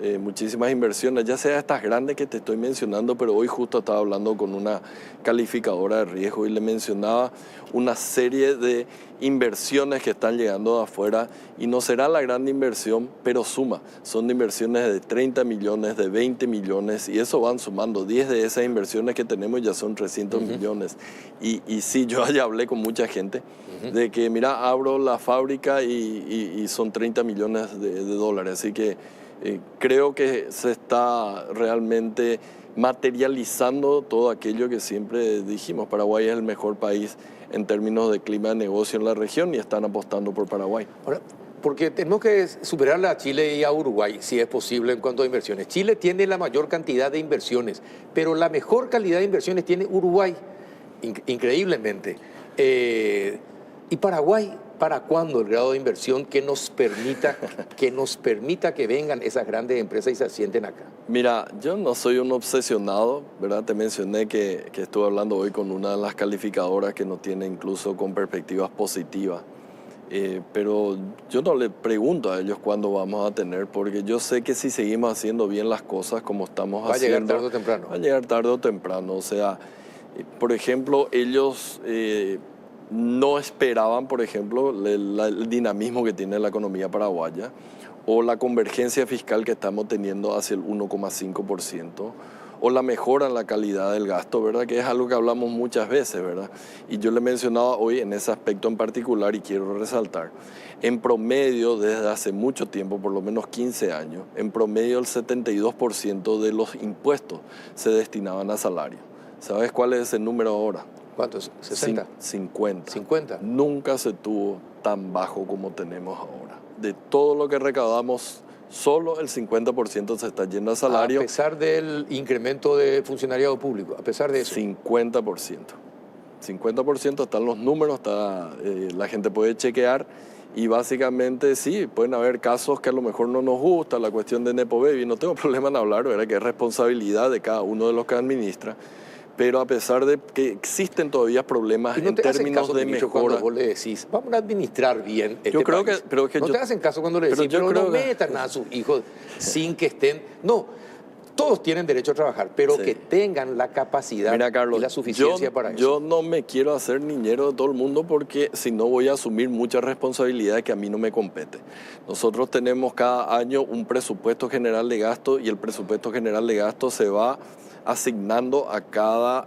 inversiones, ya sea estas grandes que te estoy mencionando, pero hoy justo estaba hablando con una calificadora de riesgo y le mencionaba una serie de inversiones que están llegando de afuera y no será la gran inversión, pero suma. Son inversiones de 30 millones, de 20 millones y eso van sumando. 10 de esas inversiones que tenemos ya son 300 millones. Y sí, yo ya hablé con mucha gente de que, mira, abro la fábrica y son 30 millones de dólares. Así que creo que se está realmente materializando todo aquello que siempre dijimos. Paraguay es el mejor país en términos de clima de negocio en la región y están apostando por Paraguay.
Ahora, porque tenemos que superarle a Chile y a Uruguay, si es posible, en cuanto a inversiones. Chile tiene la mayor cantidad de inversiones, pero la mejor calidad de inversiones tiene Uruguay, increíblemente. ¿Y Paraguay, para cuándo el grado de inversión que nos permita que vengan esas grandes empresas y se asienten acá?
Mira, yo no soy un obsesionado, ¿verdad? Te mencioné que estuve hablando hoy con una de las calificadoras que nos tiene incluso con perspectivas positivas. Pero yo no le pregunto a ellos cuándo vamos a tener, porque yo sé que si seguimos haciendo bien las cosas como estamos haciendo...
Va a llegar tarde o temprano.
Va a llegar tarde o temprano. O sea, por ejemplo, ellos no esperaban, por ejemplo, el dinamismo que tiene la economía paraguaya o la convergencia fiscal que estamos teniendo hacia el 1,5%. O la mejora en la calidad del gasto, ¿verdad? Que es algo que hablamos muchas veces, ¿verdad? Y yo le mencionaba hoy en ese aspecto en particular y quiero resaltar. En promedio, desde hace mucho tiempo, por lo menos 15 años, en promedio el 72% de los impuestos se destinaban a salario. ¿Sabes cuál es ese número ahora?
¿Cuánto es? ¿60?
50.
50.
Nunca se tuvo tan bajo como tenemos ahora. De todo lo que recaudamos, solo el 50% se está yendo a salario.
A pesar del incremento de funcionariado público, a pesar de eso.
50%. 50% están los números, la gente puede chequear y básicamente sí, pueden haber casos que a lo mejor no nos gusta, la cuestión de Nepo Baby, no tengo problema en hablar, ¿verdad? Que es responsabilidad de cada uno de los que administra. Pero a pesar de que existen todavía problemas en términos de mejora.
Cuando vos le decís, vamos a administrar bien este
yo creo
país. No te hacen caso cuando le decís, pero no metan a sus hijos sin que estén... No, todos tienen derecho a trabajar, pero que tengan la capacidad.
Mira, Carlos,
y la suficiencia para eso.
Yo no me quiero hacer niñero de todo el mundo porque si no voy a asumir muchas responsabilidades que a mí no me compete. Nosotros tenemos cada año un presupuesto general de gasto y el presupuesto general de gasto se va asignando a cada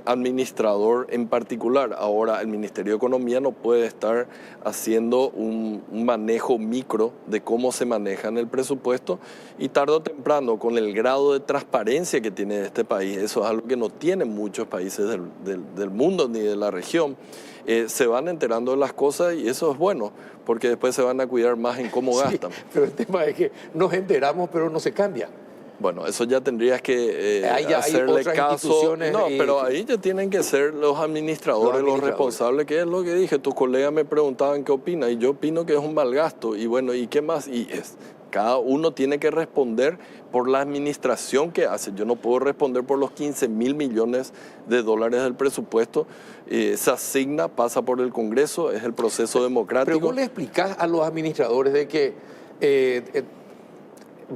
administrador en particular. Ahora, el Ministerio de Economía no puede estar haciendo un manejo micro de cómo se maneja el presupuesto y tarde o temprano, con el grado de transparencia que tiene este país, eso es algo que no tienen muchos países del mundo ni de la región, se van enterando de las cosas y eso es bueno, porque después se van a cuidar más en cómo gastan.
Pero el tema es que nos enteramos, pero no se cambia.
Bueno, eso ya tendrías que
hacerle
caso. No, pero ahí ya tienen que ser los administradores, los responsables, que es lo que dije. Tus colegas me preguntaban qué opinas y yo opino que es un mal gasto. Y bueno, ¿y qué más? Cada uno tiene que responder por la administración que hace. Yo no puedo responder por los 15.000 millones de dólares del presupuesto. Se asigna, pasa por el Congreso, es el proceso democrático.
Pero vos le explicás a los administradores de que...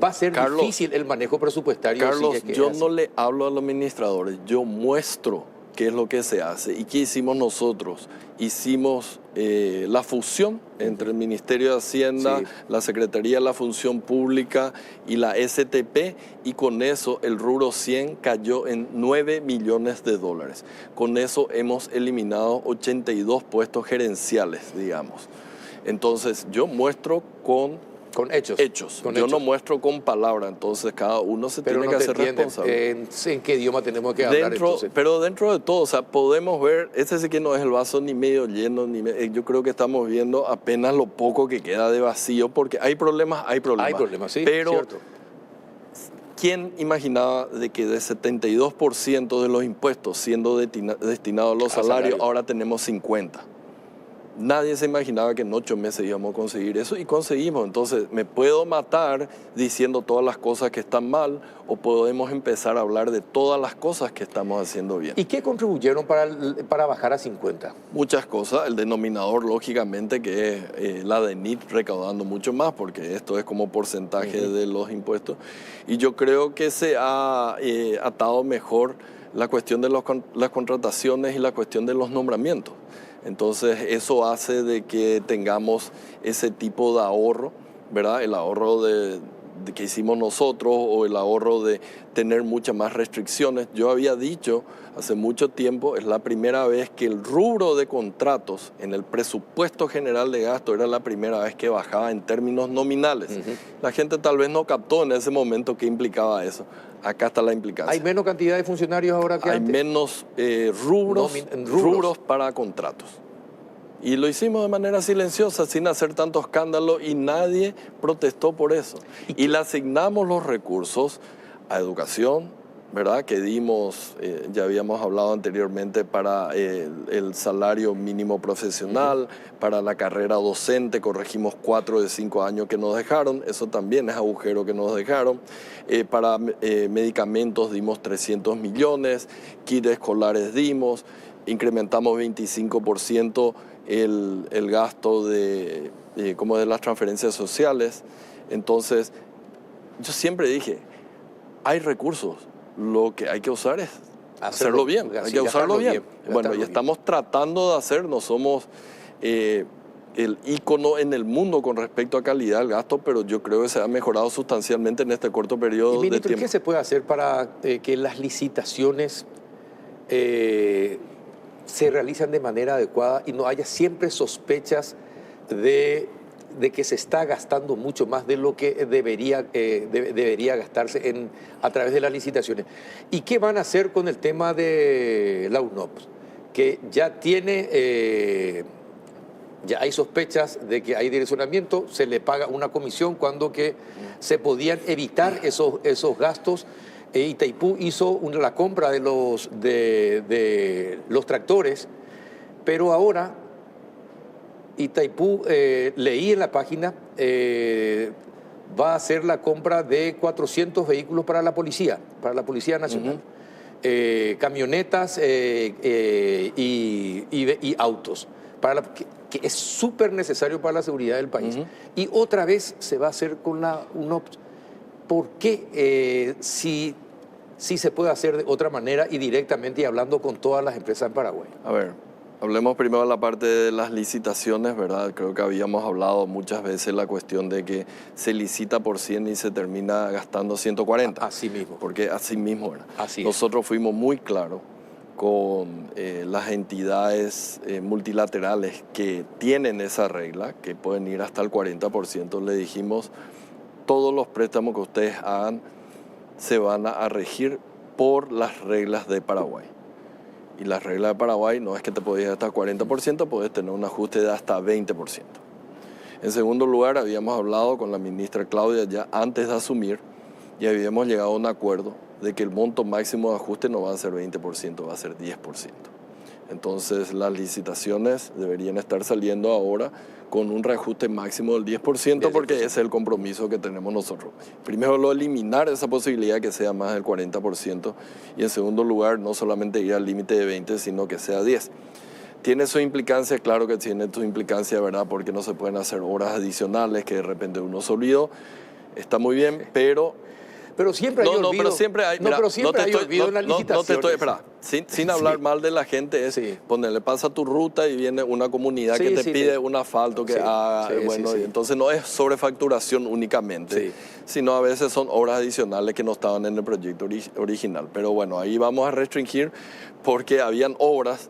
va a ser difícil el manejo presupuestario.
Carlos, yo no le hablo a los administradores, yo muestro qué es lo que se hace. ¿Y qué hicimos nosotros? Hicimos la fusión entre el Ministerio de Hacienda, la Secretaría de la Función Pública y la STP, y con eso el rubro 100 cayó en 9 millones de dólares. Con eso hemos eliminado 82 puestos gerenciales, digamos. Entonces, yo muestro con hechos. Yo no muestro con palabras, entonces cada uno se tiene que hacer responsable.
¿En qué idioma tenemos que hablar entonces?
Pero dentro de todo, o sea, podemos ver, este sí que no es el vaso ni medio lleno, yo creo que estamos viendo apenas lo poco que queda de vacío, porque hay problemas. Hay problemas,
sí,
pero
cierto.
¿Quién imaginaba de que de 72% de los impuestos siendo destinados a los salarios, ahora tenemos 50%? Nadie se imaginaba que en 8 meses íbamos a conseguir eso y conseguimos. Entonces, me puedo matar diciendo todas las cosas que están mal o podemos empezar a hablar de todas las cosas que estamos haciendo bien.
¿Y qué contribuyeron para bajar a 50?
Muchas cosas. El denominador, lógicamente, que es la DENIT recaudando mucho más, porque esto es como porcentaje de los impuestos. Y yo creo que se ha atado mejor la cuestión de las contrataciones y la cuestión de los nombramientos. Entonces eso hace de que tengamos ese tipo de ahorro, ¿verdad? El ahorro de que hicimos nosotros o el ahorro de tener muchas más restricciones. Yo había dicho hace mucho tiempo, es la primera vez que el rubro de contratos en el presupuesto general de gasto era la primera vez que bajaba en términos nominales. La gente tal vez no captó en ese momento qué implicaba eso. Acá está la implicancia.
¿Hay menos cantidad de funcionarios ahora que antes?
Hay menos rubros para contratos. Y lo hicimos de manera silenciosa, sin hacer tanto escándalo, y nadie protestó por eso. Y le asignamos los recursos a educación, ¿verdad? Que dimos, ya habíamos hablado anteriormente, para el salario mínimo profesional, para la carrera docente, corregimos 4 de 5 años que nos dejaron, eso también es agujero que nos dejaron. Para medicamentos dimos 300 millones, kits escolares dimos, incrementamos 25% el gasto de las transferencias sociales. Entonces, yo siempre dije, hay recursos, lo que hay que usar es hacerlo bien, hay que usarlo bien. Bueno, y estamos tratando de hacer, no somos el ícono en el mundo con respecto a calidad del gasto, pero yo creo que se ha mejorado sustancialmente en este corto periodo de tiempo.
¿Qué se puede hacer para que las licitaciones se realizan de manera adecuada y no haya siempre sospechas de que se está gastando mucho más de lo que debería gastarse a través de las licitaciones? ¿Y qué van a hacer con el tema de la UNOPS? Que ya ya hay sospechas de que hay direccionamiento, se le paga una comisión cuando que se podían evitar esos gastos. Itaipú hizo la compra de los tractores, pero ahora Itaipú, leí en la página, va a hacer la compra de 400 vehículos para la Policía Nacional, camionetas y autos, que es súper necesario para la seguridad del país. Y otra vez se va a hacer con la UNOPS. ¿Por qué si se puede hacer de otra manera y directamente y hablando con todas las empresas en Paraguay?
A ver, hablemos primero de la parte de las licitaciones, ¿verdad? Creo que habíamos hablado muchas veces la cuestión de que se licita por 100 y se termina gastando 140.
Así mismo.
Porque así mismo era.
Así
Nosotros fuimos muy claros con las entidades multilaterales que tienen esa regla, que pueden ir hasta el 40%. Le dijimos, todos los préstamos que ustedes hagan se van a regir por las reglas de Paraguay. Y las reglas de Paraguay no es que te podés ir hasta 40%, podés tener un ajuste de hasta 20%. En segundo lugar, habíamos hablado con la ministra Claudia ya antes de asumir y habíamos llegado a un acuerdo de que el monto máximo de ajuste no va a ser 20%, va a ser 10%. Entonces las licitaciones deberían estar saliendo ahora con un reajuste máximo del 10%, porque ese es el compromiso que tenemos nosotros. Primero, eliminar esa posibilidad que sea más del 40%, y en segundo lugar, no solamente ir al límite de 20, sino que sea 10. Tiene su implicancia, claro que tiene su implicancia, ¿verdad? Porque no se pueden hacer horas adicionales que de repente uno se olvidó. Está muy bien, pero
siempre hay olvido.
Pero siempre hay, mira,
pero siempre hay olvido en la licitación.
Espera, sin hablar mal de la gente, es ponerle, pasa tu ruta y viene una comunidad que te pide un asfalto que haga, y entonces no es sobrefacturación únicamente, sino a veces son horas adicionales que no estaban en el proyecto original. Pero bueno, ahí vamos a restringir porque habían obras,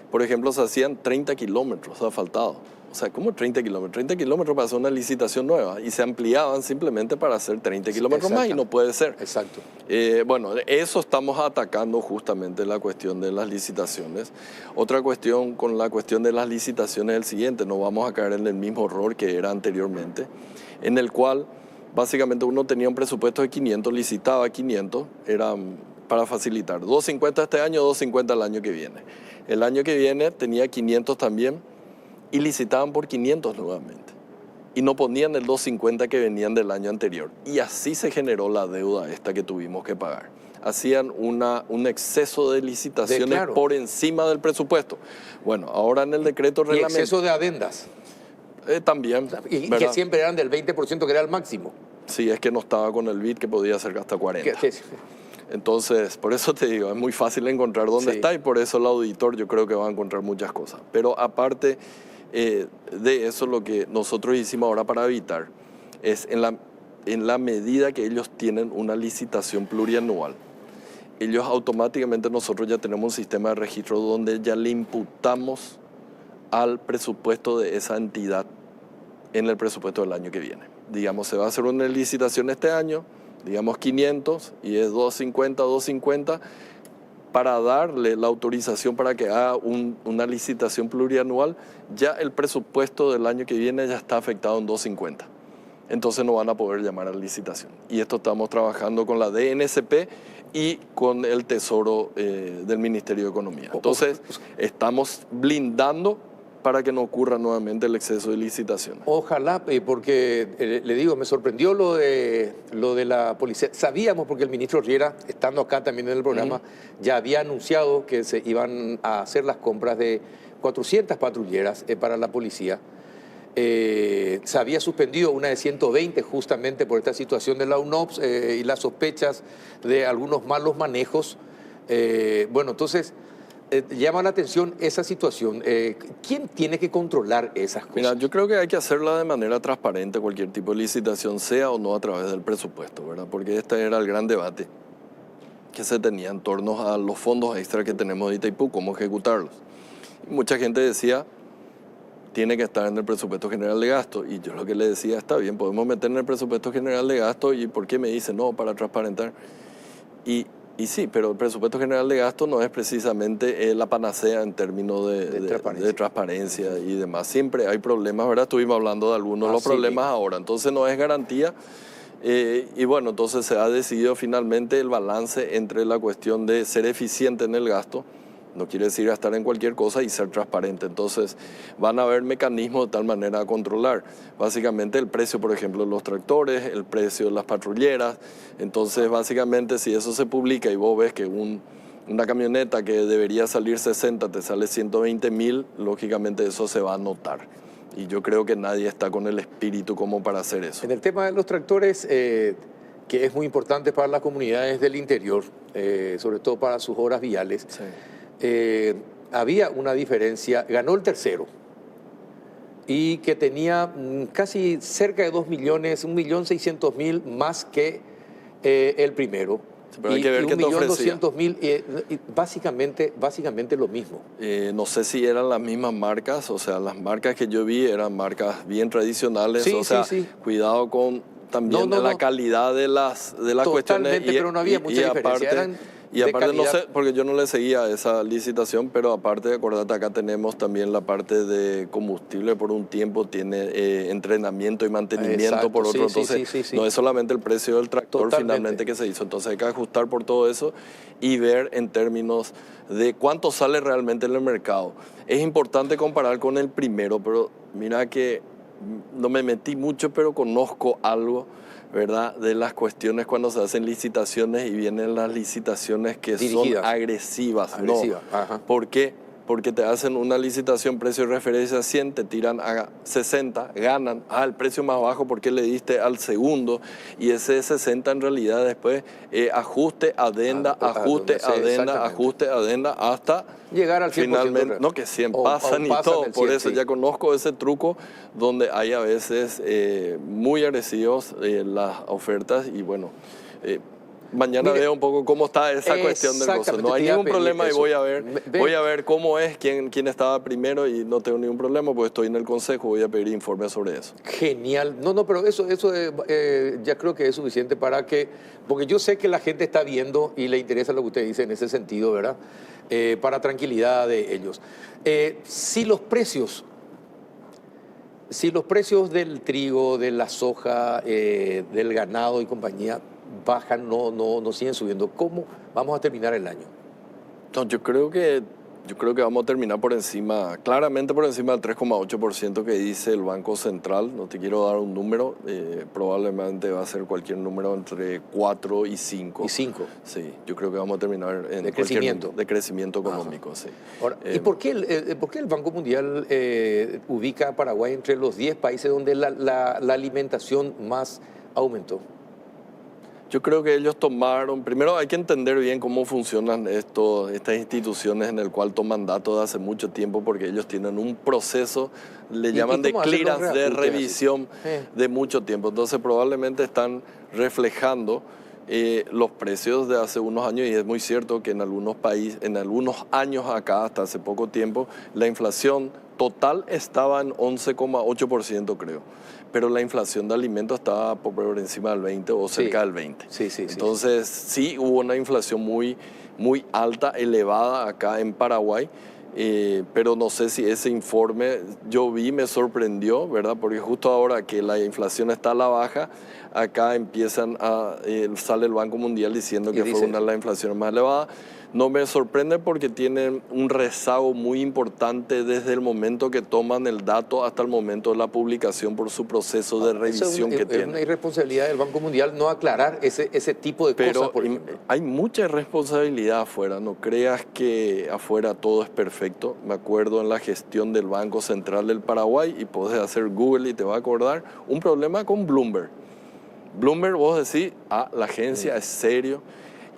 por ejemplo, se hacían 30 kilómetros asfaltados. O sea, ¿cómo 30 kilómetros? 30 kilómetros para hacer una licitación nueva y se ampliaban simplemente para hacer 30 kilómetros más y no puede ser.
Exacto.
Bueno, eso estamos atacando justamente la cuestión de las licitaciones. Otra cuestión con la cuestión de las licitaciones es el siguiente, no vamos a caer en el mismo error que era anteriormente, en el cual básicamente uno tenía un presupuesto de 500, licitaba 500, era para facilitar, 250 este año, 250 el año que viene. El año que viene tenía 500 también, y licitaban por 500 nuevamente. Y no ponían el 250 que venían del año anterior. Y así se generó la deuda esta que tuvimos que pagar. Hacían un exceso de licitaciones
claro,
por encima del presupuesto. Bueno, ahora en el decreto
y
reglamento...
exceso de adendas.
También.
Y
¿verdad?
que siempre eran del 20%, que era el máximo.
Sí, es que no estaba con el BID, que podía ser hasta 40. Entonces, por eso te digo, es muy fácil encontrar dónde está, y por eso el auditor yo creo que va a encontrar muchas cosas. Pero aparte de eso, lo que nosotros hicimos ahora para evitar es en la medida que ellos tienen una licitación plurianual, ellos automáticamente, nosotros ya tenemos un sistema de registro donde ya le imputamos al presupuesto de esa entidad en el presupuesto del año que viene. Digamos, se va a hacer una licitación este año, digamos 500, y es 250, para darle la autorización para que haga una licitación plurianual, ya el presupuesto del año que viene ya está afectado en 250. Entonces no van a poder llamar a la licitación. Y esto estamos trabajando con la DNCP y con el Tesoro del Ministerio de Economía. Entonces estamos blindando para que no ocurra nuevamente el exceso de licitaciones.
Ojalá, porque le digo, me sorprendió lo de la policía. Sabíamos, porque el ministro Riera, estando acá también en el programa, ya había anunciado que se iban a hacer las compras de 400 patrulleras para la policía. Se había suspendido una de 120 justamente por esta situación de la UNOPS y las sospechas de algunos malos manejos. Bueno, entonces... llama la atención esa situación. ¿Quién tiene que controlar esas cosas?
Mira, yo creo que hay que hacerla de manera transparente, cualquier tipo de licitación, sea o no a través del presupuesto, ¿verdad? Porque este era el gran debate que se tenía en torno a los fondos extra que tenemos de Itaipú, cómo ejecutarlos. Mucha gente decía, tiene que estar en el presupuesto general de gasto, y yo lo que le decía, está bien, podemos meter en el presupuesto general de gasto, y ¿por qué me dice no, para transparentar? Y sí, pero el presupuesto general de gasto no es precisamente la panacea en términos de transparencia y demás. Siempre hay problemas, ¿verdad? Estuvimos hablando de algunos de los problemas ahora. Entonces no es garantía. Y bueno, entonces se ha decidido finalmente el balance entre la cuestión de ser eficiente en el gasto, no quiere decir gastar en cualquier cosa, y ser transparente. Entonces van a haber mecanismos de tal manera a controlar. Básicamente el precio, por ejemplo, de los tractores, el precio de las patrulleras. Entonces básicamente si eso se publica y vos ves que una camioneta que debería salir 60 te sale 120.000, lógicamente eso se va a notar. Y yo creo que nadie está con el espíritu como para hacer eso.
En el tema de los tractores, que es muy importante para las comunidades del interior, sobre todo para sus horas viales,
Sí.
Había una diferencia. Ganó el tercero, y que tenía casi cerca de 2 millones, 1.600.000 más que el primero.
Sí, pero hay que ver qué te ofrecía.
1.200.000, básicamente lo mismo.
No sé si eran las mismas marcas, o sea, las marcas que yo vi eran marcas bien tradicionales,
Sí,
o sea,
sí.
Cuidado con también la calidad de las cuestiones.
Totalmente, pero no había mucha diferencia.
Y aparte, no sé, porque yo no le seguía esa licitación, pero aparte, acordate, acá tenemos también la parte de combustible por un tiempo, tiene entrenamiento y mantenimiento. Exacto, por otro. Entonces, no es solamente el precio del tractor finalmente que se hizo. Entonces hay que ajustar por todo eso y ver en términos de cuánto sale realmente en el mercado. Es importante comparar con el primero, pero mira que no me metí mucho, pero conozco algo, ¿verdad?, de las cuestiones cuando se hacen licitaciones y vienen las licitaciones que
dirigidas,
son agresivas.
No.
Ajá. ¿Por qué? Porque te hacen una licitación precio de referencia 100, te tiran a 60, ganan, el precio más bajo porque le diste al segundo, y ese 60 en realidad después ajuste, adenda, ajuste, adenda, hasta
llegar al 100%.
Finalmente, no que 100 pasan y todo, por eso ya conozco ese truco donde hay a veces muy agresivos las ofertas, y bueno... mañana veo un poco cómo está esa cuestión del gozo. No hay ningún problema, y voy a ver cómo es, quién estaba primero, y no tengo ningún problema, porque estoy en el consejo, voy a pedir informes sobre eso.
Genial. No, pero eso ya creo que es suficiente para que, porque yo sé que la gente está viendo y le interesa lo que usted dice en ese sentido, ¿verdad? Para tranquilidad de ellos. Si los precios del trigo, de la soja, del ganado y compañía bajan, no siguen subiendo, ¿cómo vamos a terminar el año?
No, yo creo que Yo creo que vamos a terminar por encima, claramente por encima del 3,8% que dice el Banco Central. No te quiero dar un número, probablemente va a ser cualquier número entre 4 y 5.
¿Y 5?
Sí, yo creo que vamos a terminar en
de crecimiento.
De crecimiento económico, sí.
Ahora, ¿y por qué el Banco Mundial ubica a Paraguay entre los 10 países donde la alimentación más aumentó?
Yo creo que ellos tomaron, primero hay que entender bien cómo funcionan estas instituciones en el cual toman datos de hace mucho tiempo, porque ellos tienen un proceso, le llaman de clearance, de revisión de mucho tiempo. Entonces probablemente están reflejando los precios de hace unos años, y es muy cierto que en algunos países, en algunos años acá, hasta hace poco tiempo, la inflación total estaba en 11,8%, creo. Pero la inflación de alimentos estaba por encima del 20 o cerca del 20.
Sí.
Entonces, sí hubo una inflación muy alta, elevada acá en Paraguay, pero no sé si ese informe yo vi, me sorprendió, ¿verdad? Porque justo ahora que la inflación está a la baja, acá sale el Banco Mundial diciendo que fue una de las inflaciones más elevadas. No me sorprende porque tienen un rezago muy importante desde el momento que toman el dato hasta el momento de la publicación por su proceso de revisión que tienen.
Es una irresponsabilidad del Banco Mundial no aclarar ese tipo de cosas, por ejemplo.
Hay mucha responsabilidad afuera, no creas que afuera todo es perfecto. Me acuerdo en la gestión del Banco Central del Paraguay, y podés hacer Google y te va a acordar, un problema con Bloomberg. Bloomberg, vos decís, la agencia es serio.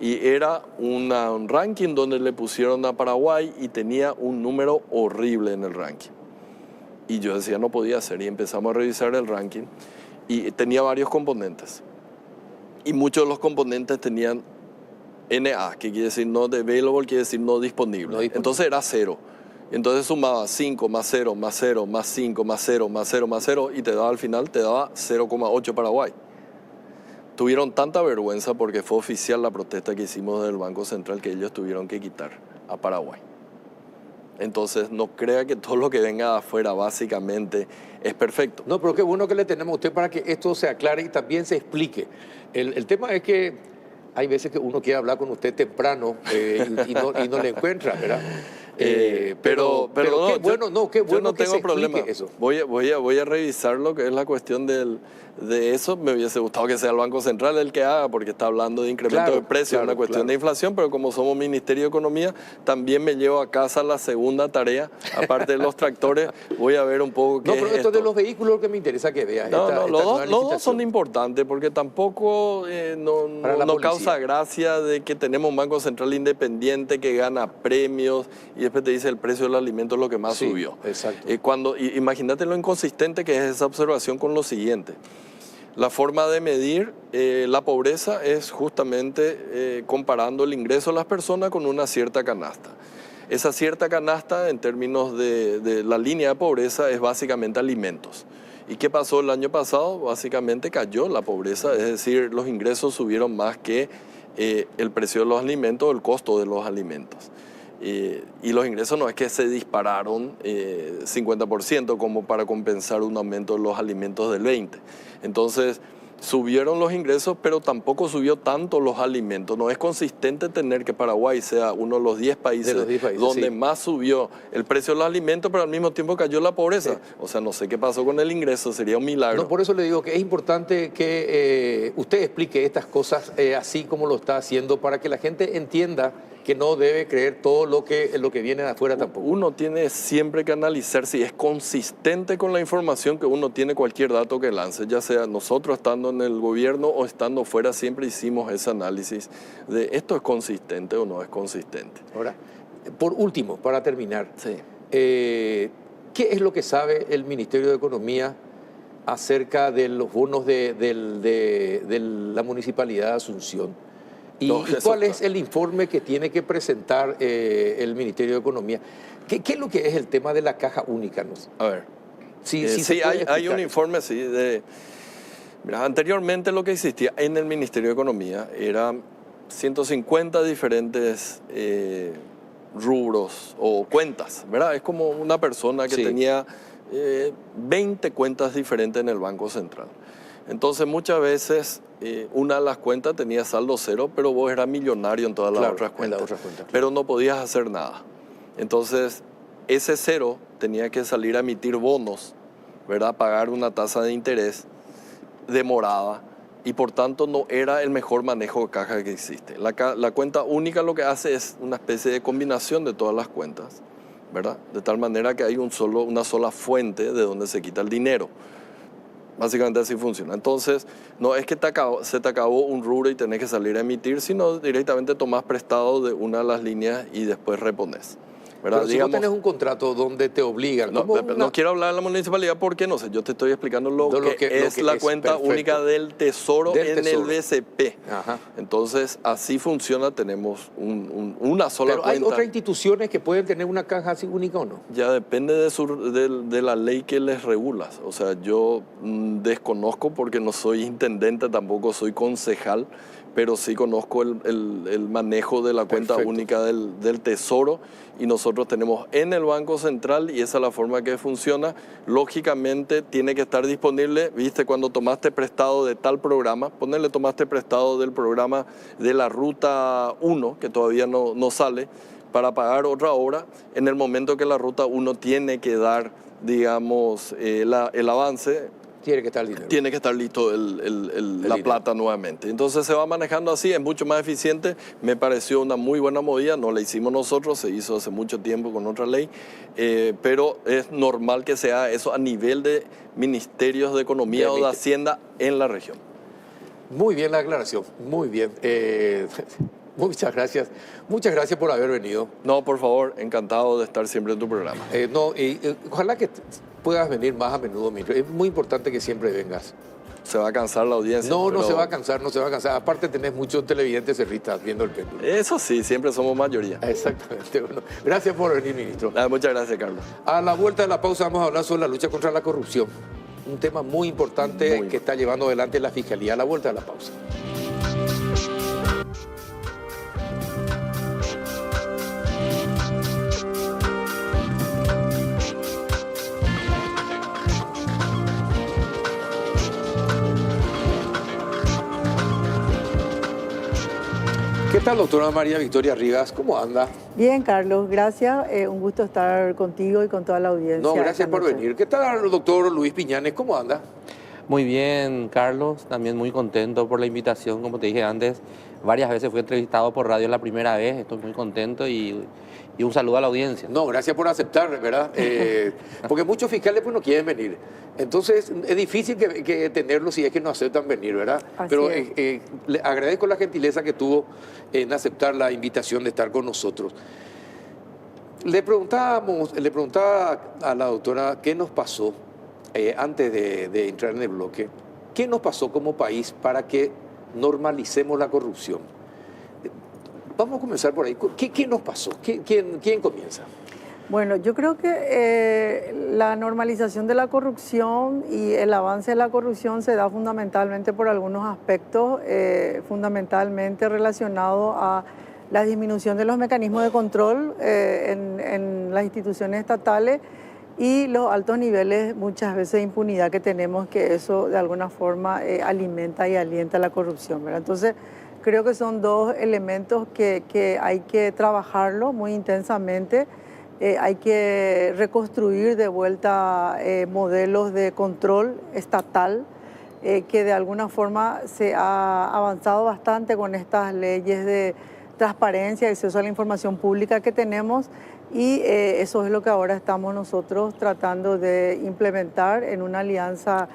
Y era un ranking donde le pusieron a Paraguay y tenía un número horrible en el ranking. Y yo decía, no podía ser. Y empezamos a revisar el ranking y tenía varios componentes. Y muchos de los componentes tenían NA, que quiere decir not available, quiere decir no disponible. Entonces era 0. Entonces sumaba 5 más 0 más 0 más 5 más 0 más 0 más 0 y al final te daba 0,8 Paraguay. Tuvieron tanta vergüenza porque fue oficial la protesta que hicimos del Banco Central que ellos tuvieron que quitar a Paraguay. Entonces no crea que todo lo que venga de afuera básicamente es perfecto.
No, pero qué bueno que le tenemos a usted para que esto se aclare y también se explique. El tema es que hay veces que uno quiere hablar con usted temprano y no le encuentra, ¿verdad? Pero qué bueno,
yo no
que
tengo
se
problema.
explique eso.
Voy a revisar lo que es la cuestión de eso. Me hubiese gustado que sea el Banco Central el que haga, porque está hablando de incremento de precios, una cuestión de inflación, pero como somos Ministerio de Economía, también me llevo a casa la segunda tarea, aparte de los tractores, voy a ver un poco qué
No, pero
es
esto de los vehículos lo que me interesa que vea.
Los dos son importantes, porque tampoco no causa gracia de que tenemos un Banco Central independiente que gana premios y después te dice el precio del alimento es lo que más subió.
Exacto.
Imagínate lo inconsistente que es esa observación con lo siguiente. La forma de medir la pobreza es justamente comparando el ingreso de las personas con una cierta canasta. Esa cierta canasta, en términos de la línea de pobreza, es básicamente alimentos. ¿Y qué pasó el año pasado? Básicamente cayó la pobreza, es decir, los ingresos subieron más que el precio de los alimentos, el costo de los alimentos. Y los ingresos no es que se dispararon 50% como para compensar un aumento de los alimentos del 20%. Entonces, subieron los ingresos, pero tampoco subió tanto los alimentos. No es consistente tener que Paraguay sea uno de los 10 países, donde más subió el precio de los alimentos, pero al mismo tiempo cayó la pobreza. Sí. O sea, no sé qué pasó con el ingreso, sería un milagro.
No, por eso le digo que es importante que usted explique estas cosas así como lo está haciendo, para que la gente entienda que no debe creer todo lo que viene de afuera tampoco.
Uno tiene siempre que analizar si es consistente con la información que uno tiene, cualquier dato que lance, ya sea nosotros estando en el gobierno o estando fuera, siempre hicimos ese análisis de esto es consistente o no es consistente.
Ahora, por último, para terminar,
sí.
¿Qué es lo que sabe el Ministerio de Economía acerca de los bonos de la Municipalidad de Asunción? ¿Y cuál es el informe que tiene que presentar el Ministerio de Economía? ¿Qué es lo que es el tema de la caja única? ¿No?
A ver, sí, hay un informe así de... Mira, anteriormente lo que existía en el Ministerio de Economía eran 150 diferentes rubros o cuentas, ¿verdad? Es como una persona que tenía 20 cuentas diferentes en el Banco Central. Entonces muchas veces una de las cuentas tenía saldo cero, pero vos eras millonario en todas las otras cuentas. Pero no podías hacer nada. Entonces, ese cero tenía que salir a emitir bonos, ¿verdad? Pagar una tasa de interés demorada y por tanto no era el mejor manejo de caja que existe. La cuenta única lo que hace es una especie de combinación de todas las cuentas, ¿verdad? De tal manera que hay una sola fuente de donde se quita el dinero. Básicamente así funciona. Entonces, no es que se te acabó un rubro y tenés que salir a emitir, sino directamente tomás prestado de una de las líneas y después repones. ¿Verdad?
Pero si no tenés un contrato donde te obligan...
No quiero hablar de la municipalidad porque no sé, yo te estoy explicando lo que es la cuenta única del Tesoro en el BCP.
Ajá.
Entonces, así funciona, tenemos una sola cuenta.
¿Pero hay otras instituciones que pueden tener una caja así única o no?
Ya depende de la ley que les regula. O sea, yo desconozco porque no soy intendente, tampoco soy concejal, pero sí conozco el manejo de la cuenta única del Tesoro y nosotros tenemos en el Banco Central y esa es la forma que funciona. Lógicamente tiene que estar disponible, viste, cuando tomaste prestado de tal programa, ponerle tomaste prestado del programa de la Ruta 1, que todavía no sale, para pagar otra obra, en el momento que la Ruta 1 tiene que dar, digamos, el avance,
tiene que estar el dinero.
Tiene que estar listo la plata nuevamente. Entonces se va manejando así, es mucho más eficiente. Me pareció una muy buena movida, no la hicimos nosotros, se hizo hace mucho tiempo con otra ley, pero es normal que sea eso a nivel de ministerios de Economía o de Hacienda en la región.
Muy bien la aclaración, muy bien. Muchas gracias. Muchas gracias por haber venido.
No, por favor, encantado de estar siempre en tu programa.
Ojalá que puedas venir más a menudo, Ministro. Es muy importante que siempre vengas.
¿Se va a cansar la audiencia?
No se va a cansar, no se va a cansar. Aparte tenés muchos televidentes cerristas viendo el péndulo.
Eso sí, siempre somos mayoría.
Exactamente. Bueno, gracias por venir, Ministro.
Muchas gracias, Carlos.
A la vuelta de la pausa vamos a hablar sobre la lucha contra la corrupción. Un tema muy importante que está llevando adelante la Fiscalía. A la vuelta de la pausa. ¿Qué tal, doctora María Victoria Rivas? ¿Cómo anda?
Bien, Carlos, gracias. Un gusto estar contigo y con toda la audiencia.
No, gracias por venir. ¿Qué tal, el doctor Luis Piñanes? ¿Cómo anda?
Muy bien, Carlos. También muy contento por la invitación. Como te dije antes, varias veces fui entrevistado por radio la primera vez. Estoy muy contento y un saludo a la audiencia.
No, gracias por aceptar, ¿verdad? Porque muchos fiscales pues no quieren venir. Entonces es difícil que tenerlos si es que no aceptan venir, ¿verdad?
Así
Pero
es.
le agradezco la gentileza que tuvo en aceptar la invitación de estar con nosotros. Le preguntaba a la doctora qué nos pasó antes de entrar en el bloque. ¿Qué nos pasó como país para que normalicemos la corrupción? Vamos a comenzar por ahí. ¿Qué nos pasó? ¿Quién comienza?
Bueno, yo creo que la normalización de la corrupción y el avance de la corrupción se da fundamentalmente por algunos aspectos, fundamentalmente relacionados a la disminución de los mecanismos de control en las instituciones estatales y los altos niveles, muchas veces, de impunidad que tenemos, que eso de alguna forma alimenta y alienta la corrupción, ¿verdad? Entonces, creo que son dos elementos que hay que trabajarlo muy intensamente. Hay que reconstruir de vuelta modelos de control estatal que de alguna forma se ha avanzado bastante con estas leyes de transparencia y acceso a la información pública que tenemos y eso es lo que ahora estamos nosotros tratando de implementar en una alianza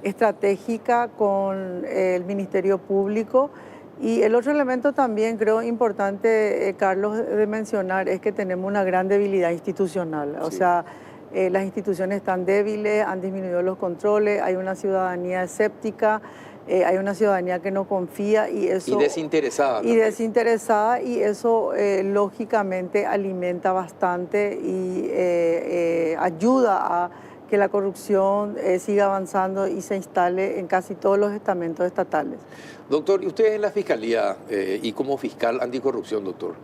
estratégica con el Ministerio Público. Y el otro elemento también creo importante, Carlos, de mencionar es que tenemos una gran debilidad institucional. O sea, las instituciones están débiles, han disminuido los controles, hay una ciudadanía escéptica, hay una ciudadanía que no confía y eso...
Y desinteresada.
Y desinteresada y eso lógicamente alimenta bastante y ayuda a que la corrupción siga avanzando y se instale en casi todos los estamentos estatales.
Doctor, y ustedes en la Fiscalía y como fiscal anticorrupción, doctor,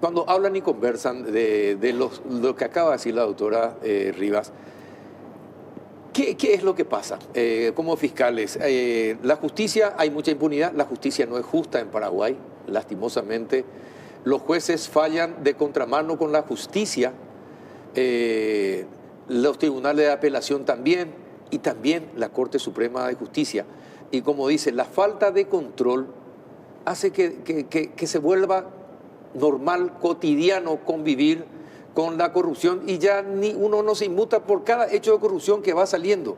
cuando hablan y conversan de lo que acaba de decir la doctora Rivas, ¿qué es lo que pasa como fiscales? La justicia, hay mucha impunidad, la justicia no es justa en Paraguay, lastimosamente. los jueces fallan de contramano con la justicia, los tribunales de apelación también, y también la Corte Suprema de Justicia. Y como dice, la falta de control hace que se vuelva normal, cotidiano convivir con la corrupción, y ya uno no se inmuta por cada hecho de corrupción que va saliendo.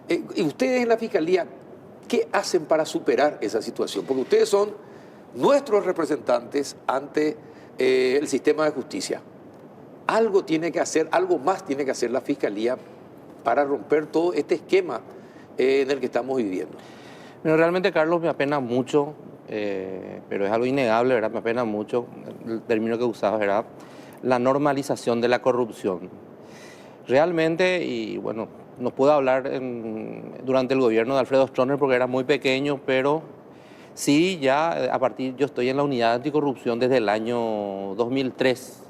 Y ustedes en la Fiscalía, ¿qué hacen para superar esa situación? Porque ustedes son nuestros representantes ante el sistema de justicia. Algo tiene que hacer, algo más tiene que hacer la Fiscalía para romper todo este esquema en el que estamos viviendo.
Pero realmente, Carlos, me apena mucho, pero es algo innegable, ¿verdad? Me apena mucho el término que usabas, ¿verdad? La normalización de la corrupción. Realmente, y bueno, no puedo hablar durante el gobierno de Alfredo Stroessner porque era muy pequeño, pero sí, ya yo estoy en la unidad anticorrupción desde el año 2003,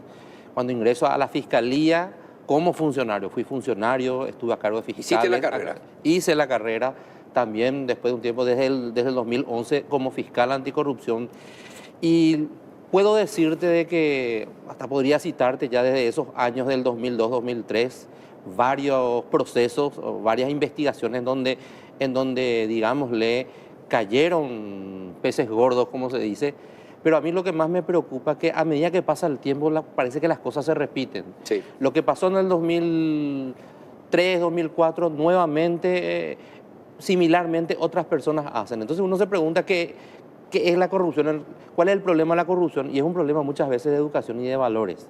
cuando ingreso a la Fiscalía como funcionario. Fui funcionario, estuve a cargo de fiscales.
¿Hiciste la carrera?
Hice la carrera también después de un tiempo, desde el 2011 como fiscal anticorrupción. Y puedo decirte de que, hasta podría citarte ya desde esos años del 2002-2003, varios procesos, varias investigaciones en donde digámosle, cayeron peces gordos, como se dice. Pero a mí lo que más me preocupa es que a medida que pasa el tiempo parece que las cosas se repiten.
Sí.
Lo que pasó en el 2003, 2004, nuevamente, similarmente, otras personas hacen. Entonces uno se pregunta qué es la corrupción, cuál es el problema de la corrupción, y es un problema muchas veces de educación y de valores.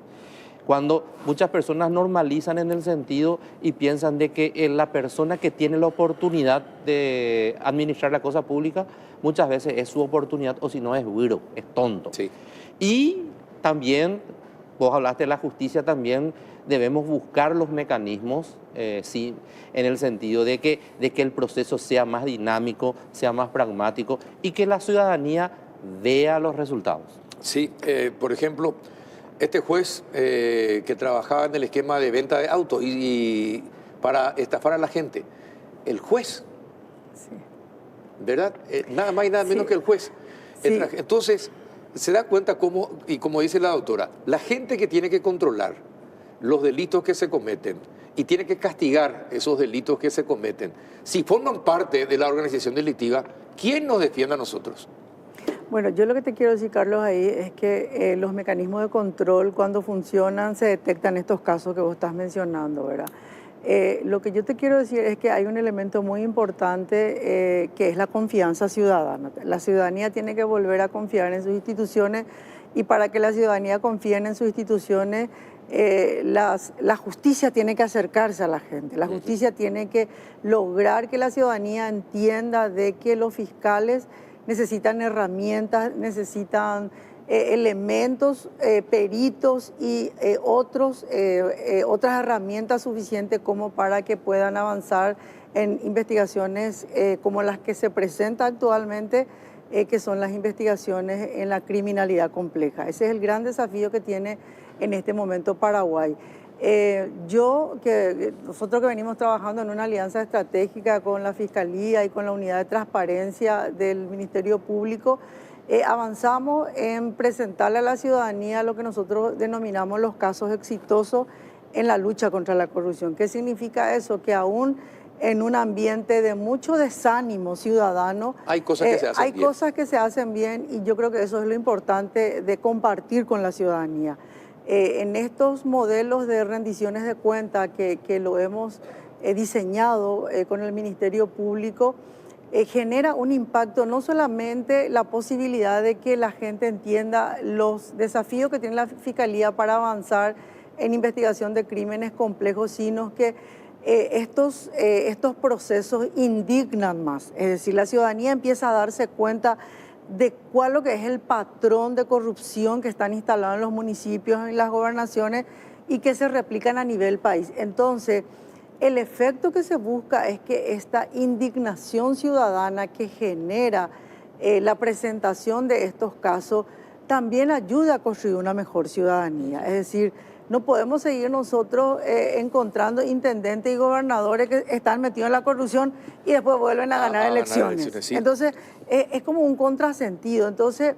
Cuando muchas personas normalizan en el sentido y piensan de que la persona que tiene la oportunidad de administrar la cosa pública, muchas veces es su oportunidad, o si no es güiro, es tonto.
Sí.
Y también, vos hablaste de la justicia, también debemos buscar los mecanismos, sí, en el sentido de que el proceso sea más dinámico, sea más pragmático y que la ciudadanía vea los resultados.
Sí, por ejemplo, este juez que trabajaba en el esquema de venta de autos y para estafar a la gente, el juez,
Sí.
¿verdad? Nada más y nada menos
Sí.
que el juez.
Sí.
Entonces, se da cuenta cómo, y como dice la doctora, la gente que tiene que controlar los delitos que se cometen y tiene que castigar esos delitos que se cometen, si forman parte de la organización delictiva, ¿quién nos defiende a nosotros?
Bueno, yo lo que te quiero decir, Carlos, ahí es que los mecanismos de control, cuando funcionan, se detectan estos casos que vos estás mencionando, ¿verdad? Lo que yo te quiero decir es que hay un elemento muy importante que es la confianza ciudadana. La ciudadanía tiene que volver a confiar en sus instituciones, y para que la ciudadanía confíe en sus instituciones, la justicia tiene que acercarse a la gente. La justicia tiene que lograr que la ciudadanía entienda de que los fiscales necesitan herramientas, necesitan elementos, peritos y otras herramientas suficientes como para que puedan avanzar en investigaciones como las que se presentan actualmente, que son las investigaciones en la criminalidad compleja. Ese es el gran desafío que tiene en este momento Paraguay. Nosotros que venimos trabajando en una alianza estratégica con la Fiscalía y con la Unidad de Transparencia del Ministerio Público, avanzamos en presentarle a la ciudadanía lo que nosotros denominamos los casos exitosos en la lucha contra la corrupción. ¿Qué significa eso? Que aún en un ambiente de mucho desánimo ciudadano,
Hay cosas que se hacen bien.
cosas que se hacen bien, y yo creo que eso es lo importante de compartir con la ciudadanía. En estos modelos de rendiciones de cuenta que lo hemos diseñado con el Ministerio Público, genera un impacto, no solamente la posibilidad de que la gente entienda los desafíos que tiene la Fiscalía para avanzar en investigación de crímenes complejos, sino que estos procesos indignan más. Es decir, la ciudadanía empieza a darse cuenta de cuál lo que es el patrón de corrupción que están instalados en los municipios, en las gobernaciones, y que se replican a nivel país. Entonces, el efecto que se busca es que esta indignación ciudadana que genera la presentación de estos casos también ayude a construir una mejor ciudadanía. Es decir, no podemos seguir nosotros encontrando intendentes y gobernadores que están metidos en la corrupción y después vuelven a ganar elecciones.
Sí.
Entonces, es como un contrasentido. Entonces,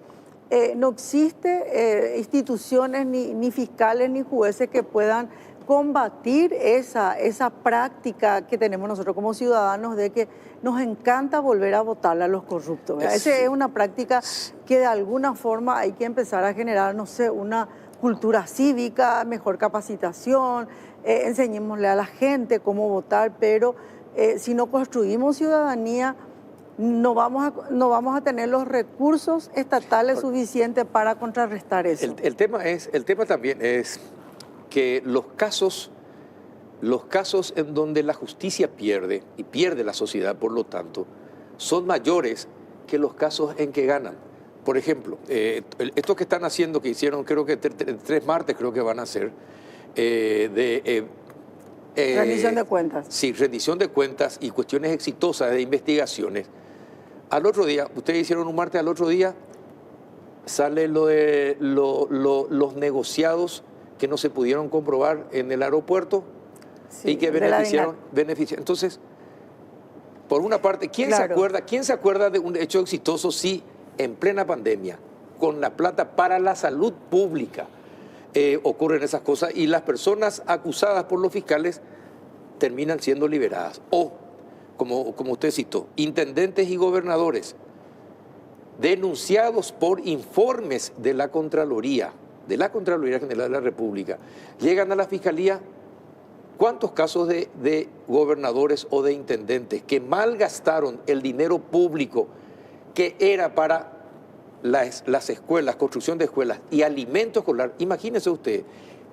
no existe instituciones ni fiscales ni jueces que puedan combatir esa práctica que tenemos nosotros como ciudadanos de que nos encanta volver a votar a los corruptos. Esa es una práctica que de alguna forma hay que empezar a generar, no sé, una cultura cívica, mejor capacitación, enseñémosle a la gente cómo votar, pero si no construimos ciudadanía, no vamos a tener los recursos estatales suficientes para contrarrestar eso.
El tema también es que los casos en donde la justicia pierde, y pierde la sociedad, por lo tanto, son mayores que los casos en que ganan. Por ejemplo, esto que están haciendo, que hicieron, creo que 3 martes creo que van a hacer,
rendición de cuentas.
Sí, rendición de cuentas y cuestiones exitosas de investigaciones. Al otro día, ustedes hicieron un martes, al otro día sale lo de los negociados que no se pudieron comprobar en el aeropuerto, sí, y que beneficiaron. Entonces, por una parte, ¿quién se acuerda de un hecho exitoso si en plena pandemia, con la plata para la salud pública, ocurren esas cosas y las personas acusadas por los fiscales terminan siendo liberadas? O, como usted citó, intendentes y gobernadores denunciados por informes de la Contraloría General de la República, llegan a la Fiscalía. ¿Cuántos casos de gobernadores o de intendentes que malgastaron el dinero público que era para las escuelas, construcción de escuelas y alimento escolar? Imagínese usted,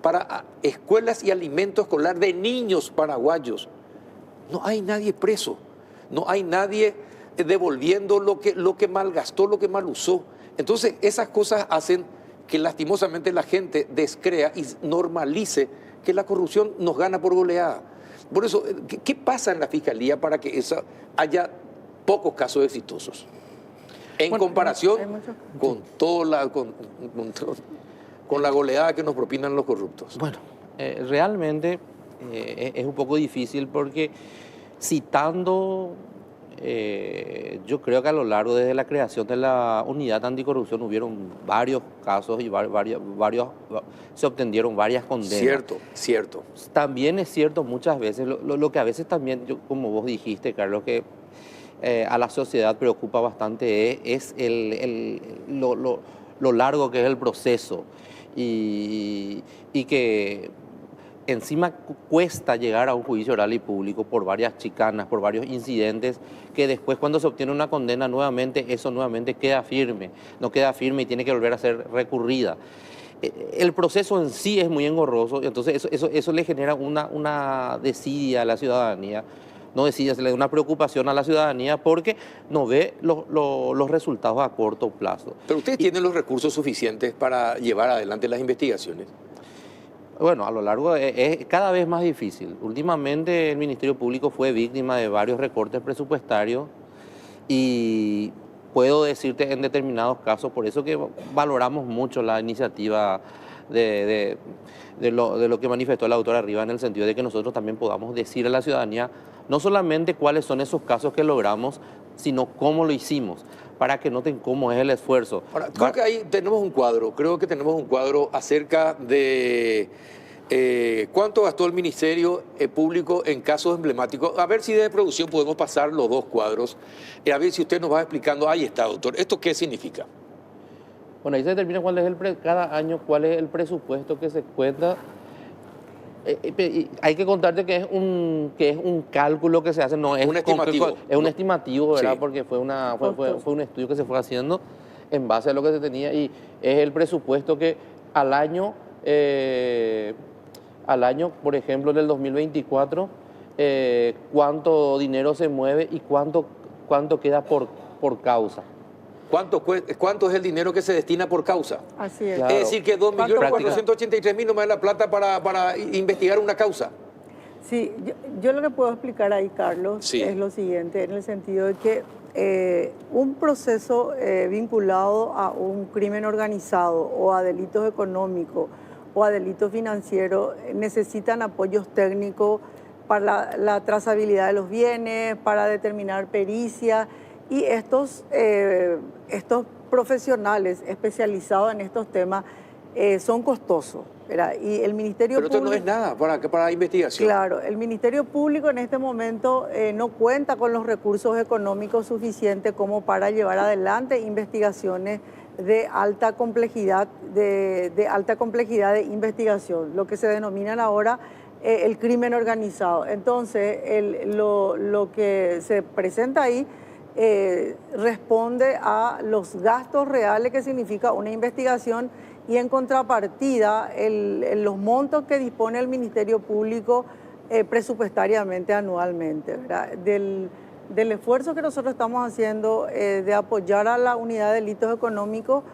para escuelas y alimento escolar de niños paraguayos. No hay nadie preso, no hay nadie devolviendo lo que malgastó, lo que mal usó. Entonces, esas cosas hacen que lastimosamente la gente descrea y normalice que la corrupción nos gana por goleada. Por eso, ¿qué pasa en la Fiscalía para que haya pocos casos exitosos? En comparación con la goleada que nos propinan los corruptos.
Bueno, realmente es un poco difícil porque citando... yo creo que a lo largo desde la creación de la unidad anticorrupción hubieron varios casos y se obtendieron varias condenas.
Cierto.
También es cierto muchas veces, lo que a veces también, como vos dijiste, Carlos, que a la sociedad preocupa bastante es lo largo que es el proceso y que encima cuesta llegar a un juicio oral y público por varias chicanas, por varios incidentes, que después cuando se obtiene una condena eso nuevamente queda firme, no queda firme y tiene que volver a ser recurrida. El proceso en sí es muy engorroso, entonces eso le genera una desidia a la ciudadanía, se le da una preocupación a la ciudadanía porque no ve los resultados a corto plazo.
Pero ustedes tienen los recursos suficientes para llevar adelante las investigaciones.
Bueno, a lo largo es cada vez más difícil. Últimamente el Ministerio Público fue víctima de varios recortes presupuestarios y puedo decirte en determinados casos, por eso que valoramos mucho la iniciativa de lo que manifestó la doctora Rivas, en el sentido de que nosotros también podamos decir a la ciudadanía no solamente cuáles son esos casos que logramos, sino cómo lo hicimos, para que noten cómo es el esfuerzo.
Ahora, creo que ahí tenemos un cuadro, acerca de cuánto gastó el Ministerio Público en casos emblemáticos. A ver si de producción podemos pasar los 2 cuadros, a ver si usted nos va explicando. Ahí está, doctor. ¿Esto qué significa?
Bueno, ahí se determina cada año cuál es el presupuesto que se cuenta. Hay que contarte que es un cálculo que se hace, no es
un estimativo.
Es un estimativo, ¿verdad?
Sí.
Porque fue un estudio que se fue haciendo en base a lo que se tenía y es el presupuesto que al año, por ejemplo, en el 2024, cuánto dinero se mueve y cuánto queda por causa.
¿Cuánto es el dinero que se destina por causa?
Así es.
Claro.
Es decir, que 2.483.000 no me da la plata para investigar una causa.
Sí, yo lo que puedo explicar ahí, Carlos,
Sí.
es lo siguiente, en el sentido de que un proceso vinculado a un crimen organizado o a delitos económicos o a delitos financieros necesitan apoyos técnicos para la trazabilidad de los bienes, para determinar pericia. Y estos profesionales especializados en estos temas son costosos, ¿verdad? Y el Ministerio
Pero esto
Público...
no es nada para investigación.
Claro, el Ministerio Público en este momento no cuenta con los recursos económicos suficientes como para llevar adelante investigaciones de alta complejidad, de alta complejidad de investigación, lo que se denominan ahora el crimen organizado. Entonces, lo que se presenta ahí responde a los gastos reales que significa una investigación, y en contrapartida los montos que dispone el Ministerio Público presupuestariamente anualmente, ¿verdad? Del esfuerzo que nosotros estamos haciendo de apoyar a la unidad de delitos económicos,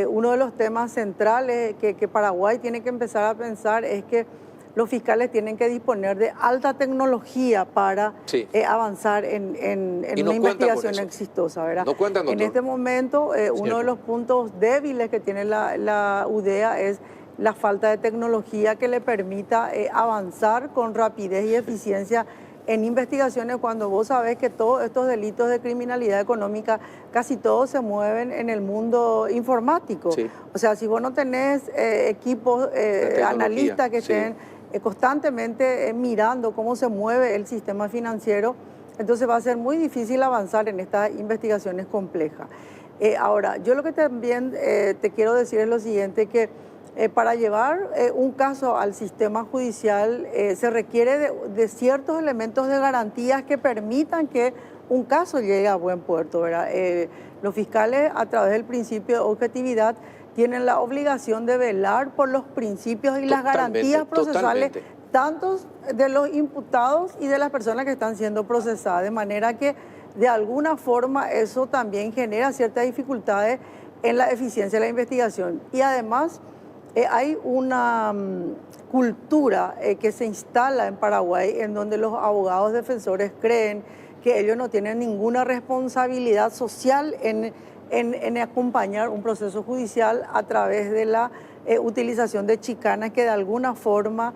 uno de los temas centrales que Paraguay tiene que empezar a pensar es que los fiscales tienen que disponer de alta tecnología para avanzar en una investigación exitosa, ¿verdad?
No cuentan, doctor.
En este momento, uno de los puntos débiles que tiene la UDEA es la falta de tecnología que le permita avanzar con rapidez y eficiencia en investigaciones, cuando vos sabés que todos estos delitos de criminalidad económica, casi todos se mueven en el mundo informático. Sí. O sea, si vos no tenés equipos analistas que estén constantemente mirando cómo se mueve el sistema financiero, entonces va a ser muy difícil avanzar en estas investigaciones complejas. Ahora, yo lo que también te quiero decir es lo siguiente, que para llevar un caso al sistema judicial se requiere de ciertos elementos de garantías que permitan que un caso llegue a buen puerto, ¿verdad? Los fiscales, a través del principio de objetividad, tienen la obligación de velar por los principios y las garantías procesales, tanto de los imputados y de las personas que están siendo procesadas, de manera que de alguna forma eso también genera ciertas dificultades en la eficiencia de la investigación. Y además hay una cultura que se instala en Paraguay en donde los abogados defensores creen que ellos no tienen ninguna responsabilidad social en acompañar un proceso judicial a través de la utilización de chicanas que de alguna forma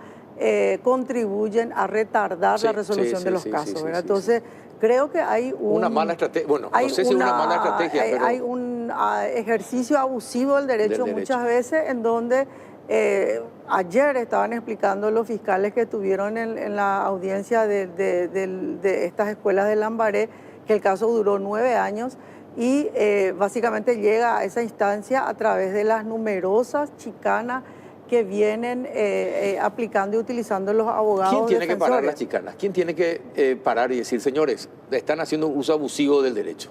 contribuyen a retardar la resolución de los casos, ¿verdad? Entonces, creo que hay
una mala estrategia, bueno, no sé si es una mala estrategia, pero
hay un ejercicio abusivo del derecho muchas veces, en donde ayer estaban explicando los fiscales que estuvieron en la audiencia de estas escuelas de Lambaré, que el caso duró 9 años y básicamente llega a esa instancia a través de las numerosas chicanas que vienen aplicando y utilizando los abogados
defensores. ¿Quién tiene que parar las
defensores?
chicanas? ¿Quién tiene que parar y decir, señores, están haciendo un uso abusivo del derecho?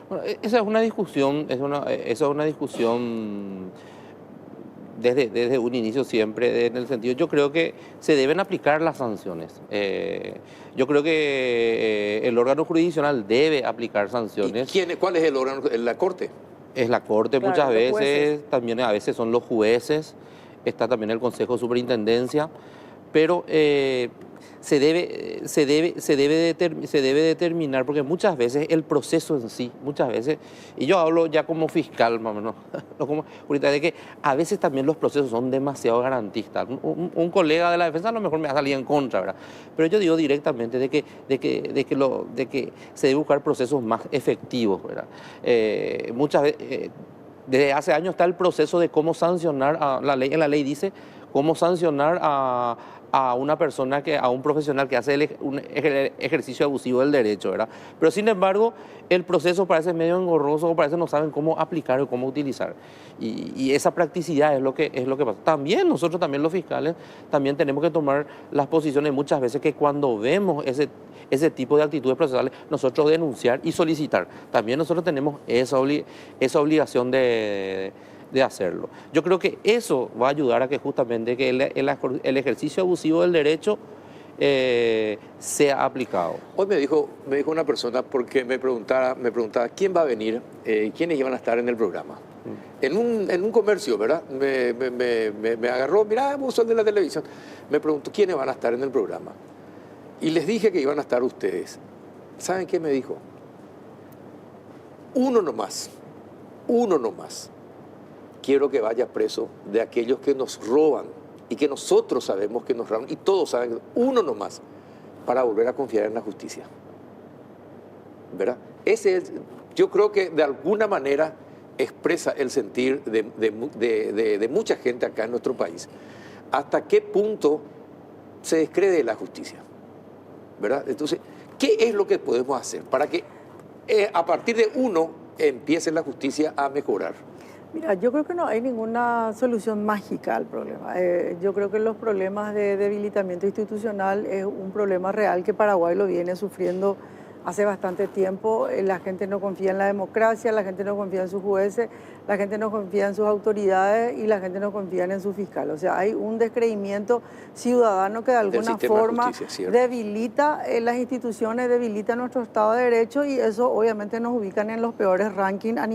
Bueno, esa es una discusión, esa es una discusión desde un inicio siempre, en el sentido, yo creo que se deben aplicar las sanciones. Yo creo que el órgano jurisdiccional debe aplicar sanciones.
¿Y cuál es el órgano? ¿La Corte?
Es la Corte,
claro,
muchas veces,
jueces.
también a veces son los jueces, está también el Consejo de Superintendencia, pero se debe determinar, porque muchas veces el proceso en sí, muchas veces, y yo hablo ya como fiscal, más o menos, no como ahorita, de que a veces también los procesos son demasiado garantistas. Un colega de la defensa a lo mejor me va a salir en contra, ¿verdad? Pero yo digo directamente de que se debe buscar procesos más efectivos, ¿verdad? Muchas veces, desde hace años está el proceso de cómo sancionar, en la ley dice cómo sancionar a una persona, a un profesional que hace un ejercicio abusivo del derecho, ¿verdad? Pero sin embargo, el proceso parece medio engorroso, o parece no saben cómo aplicar o cómo utilizar. Y esa practicidad es lo que pasa. También nosotros, también los fiscales, también tenemos que tomar las posiciones muchas veces que cuando vemos ese tipo de actitudes procesales, nosotros denunciar y solicitar. También nosotros tenemos esa obligación de hacerlo. Yo creo que eso va a ayudar a que justamente que el ejercicio abusivo del derecho sea aplicado.
Hoy me dijo una persona, porque me preguntaba quién va a venir, quiénes iban a estar en el programa. En un comercio, ¿verdad? Me agarró, mirá, vos sos de la televisión. Me preguntó quiénes van a estar en el programa. Y les dije que iban a estar ustedes. ¿Saben qué me dijo? Uno nomás. Quiero que vaya preso de aquellos que nos roban y que nosotros sabemos que nos roban y todos saben, uno nomás, para volver a confiar en la justicia. ¿Verdad? Ese es, yo creo que de alguna manera expresa el sentir de mucha gente acá en nuestro país. ¿Hasta qué punto se descree de la justicia? ¿Verdad? Entonces, ¿qué es lo que podemos hacer para que a partir de uno empiece la justicia a mejorar?
Mira, yo creo que no hay ninguna solución mágica al problema. Yo creo que los problemas de debilitamiento institucional es un problema real que Paraguay lo viene sufriendo hace bastante tiempo. La gente no confía en la democracia, la gente no confía en sus jueces, la gente no confía en sus autoridades y la gente no confía en su fiscal. O sea, hay un descreimiento ciudadano que de alguna forma debilita las instituciones, debilita nuestro Estado de Derecho, y eso obviamente nos ubican en los peores rankings a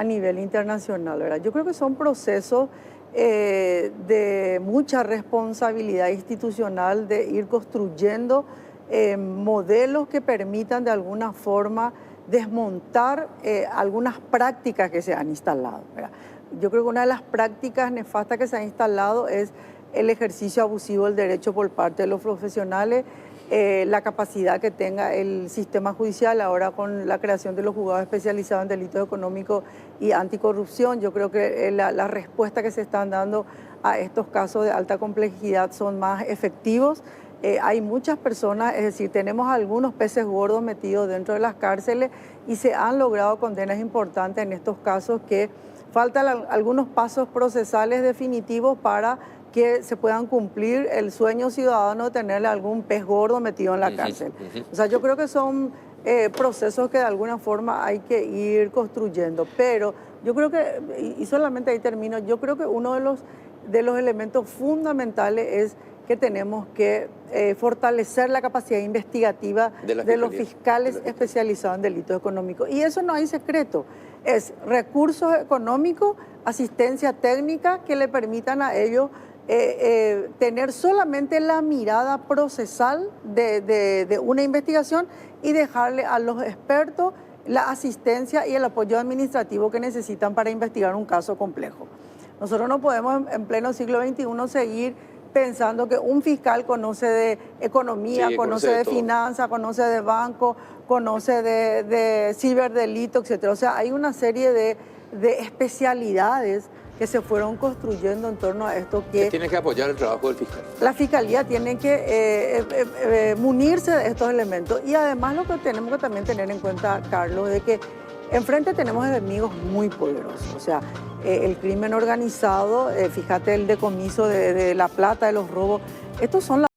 nivel internacional, ¿verdad? Yo creo que son procesos de mucha responsabilidad institucional, de ir construyendo modelos que permitan de alguna forma desmontar algunas prácticas que se han instalado, ¿verdad? Yo creo que una de las prácticas nefastas que se ha instalado es el ejercicio abusivo del derecho por parte de los profesionales, la capacidad que tenga el sistema judicial ahora con la creación de los juzgados especializados en delitos económicos y anticorrupción. Yo creo que la respuesta que se están dando a estos casos de alta complejidad son más efectivos. Hay muchas personas, es decir, tenemos algunos peces gordos metidos dentro de las cárceles y se han logrado condenas importantes en estos casos, que faltan algunos pasos procesales definitivos para que se puedan cumplir el sueño ciudadano de tenerle algún pez gordo metido en la cárcel. O sea, yo creo que son procesos que de alguna forma hay que ir construyendo, pero yo creo que, y solamente ahí termino, yo creo que uno de los elementos fundamentales es que tenemos que fortalecer la capacidad investigativa de los fiscales especializados en delitos económicos. Y eso no hay secreto, es recursos económicos, asistencia técnica que le permitan a ellos tener solamente la mirada procesal de una investigación y dejarle a los expertos la asistencia y el apoyo administrativo que necesitan para investigar un caso complejo. Nosotros no podemos en pleno siglo XXI seguir pensando que un fiscal conoce de economía, sí, conoce de finanzas, conoce de banco, conoce de ciberdelito, etc. O sea, hay una serie de especialidades que se fueron construyendo en torno a esto que
tiene que apoyar el trabajo del fiscal.
La fiscalía tiene que munirse de estos elementos. Y además lo que tenemos que también tener en cuenta, Carlos, de que enfrente tenemos enemigos muy poderosos. O sea, el crimen organizado, fíjate el decomiso de la plata, de los robos. Estos son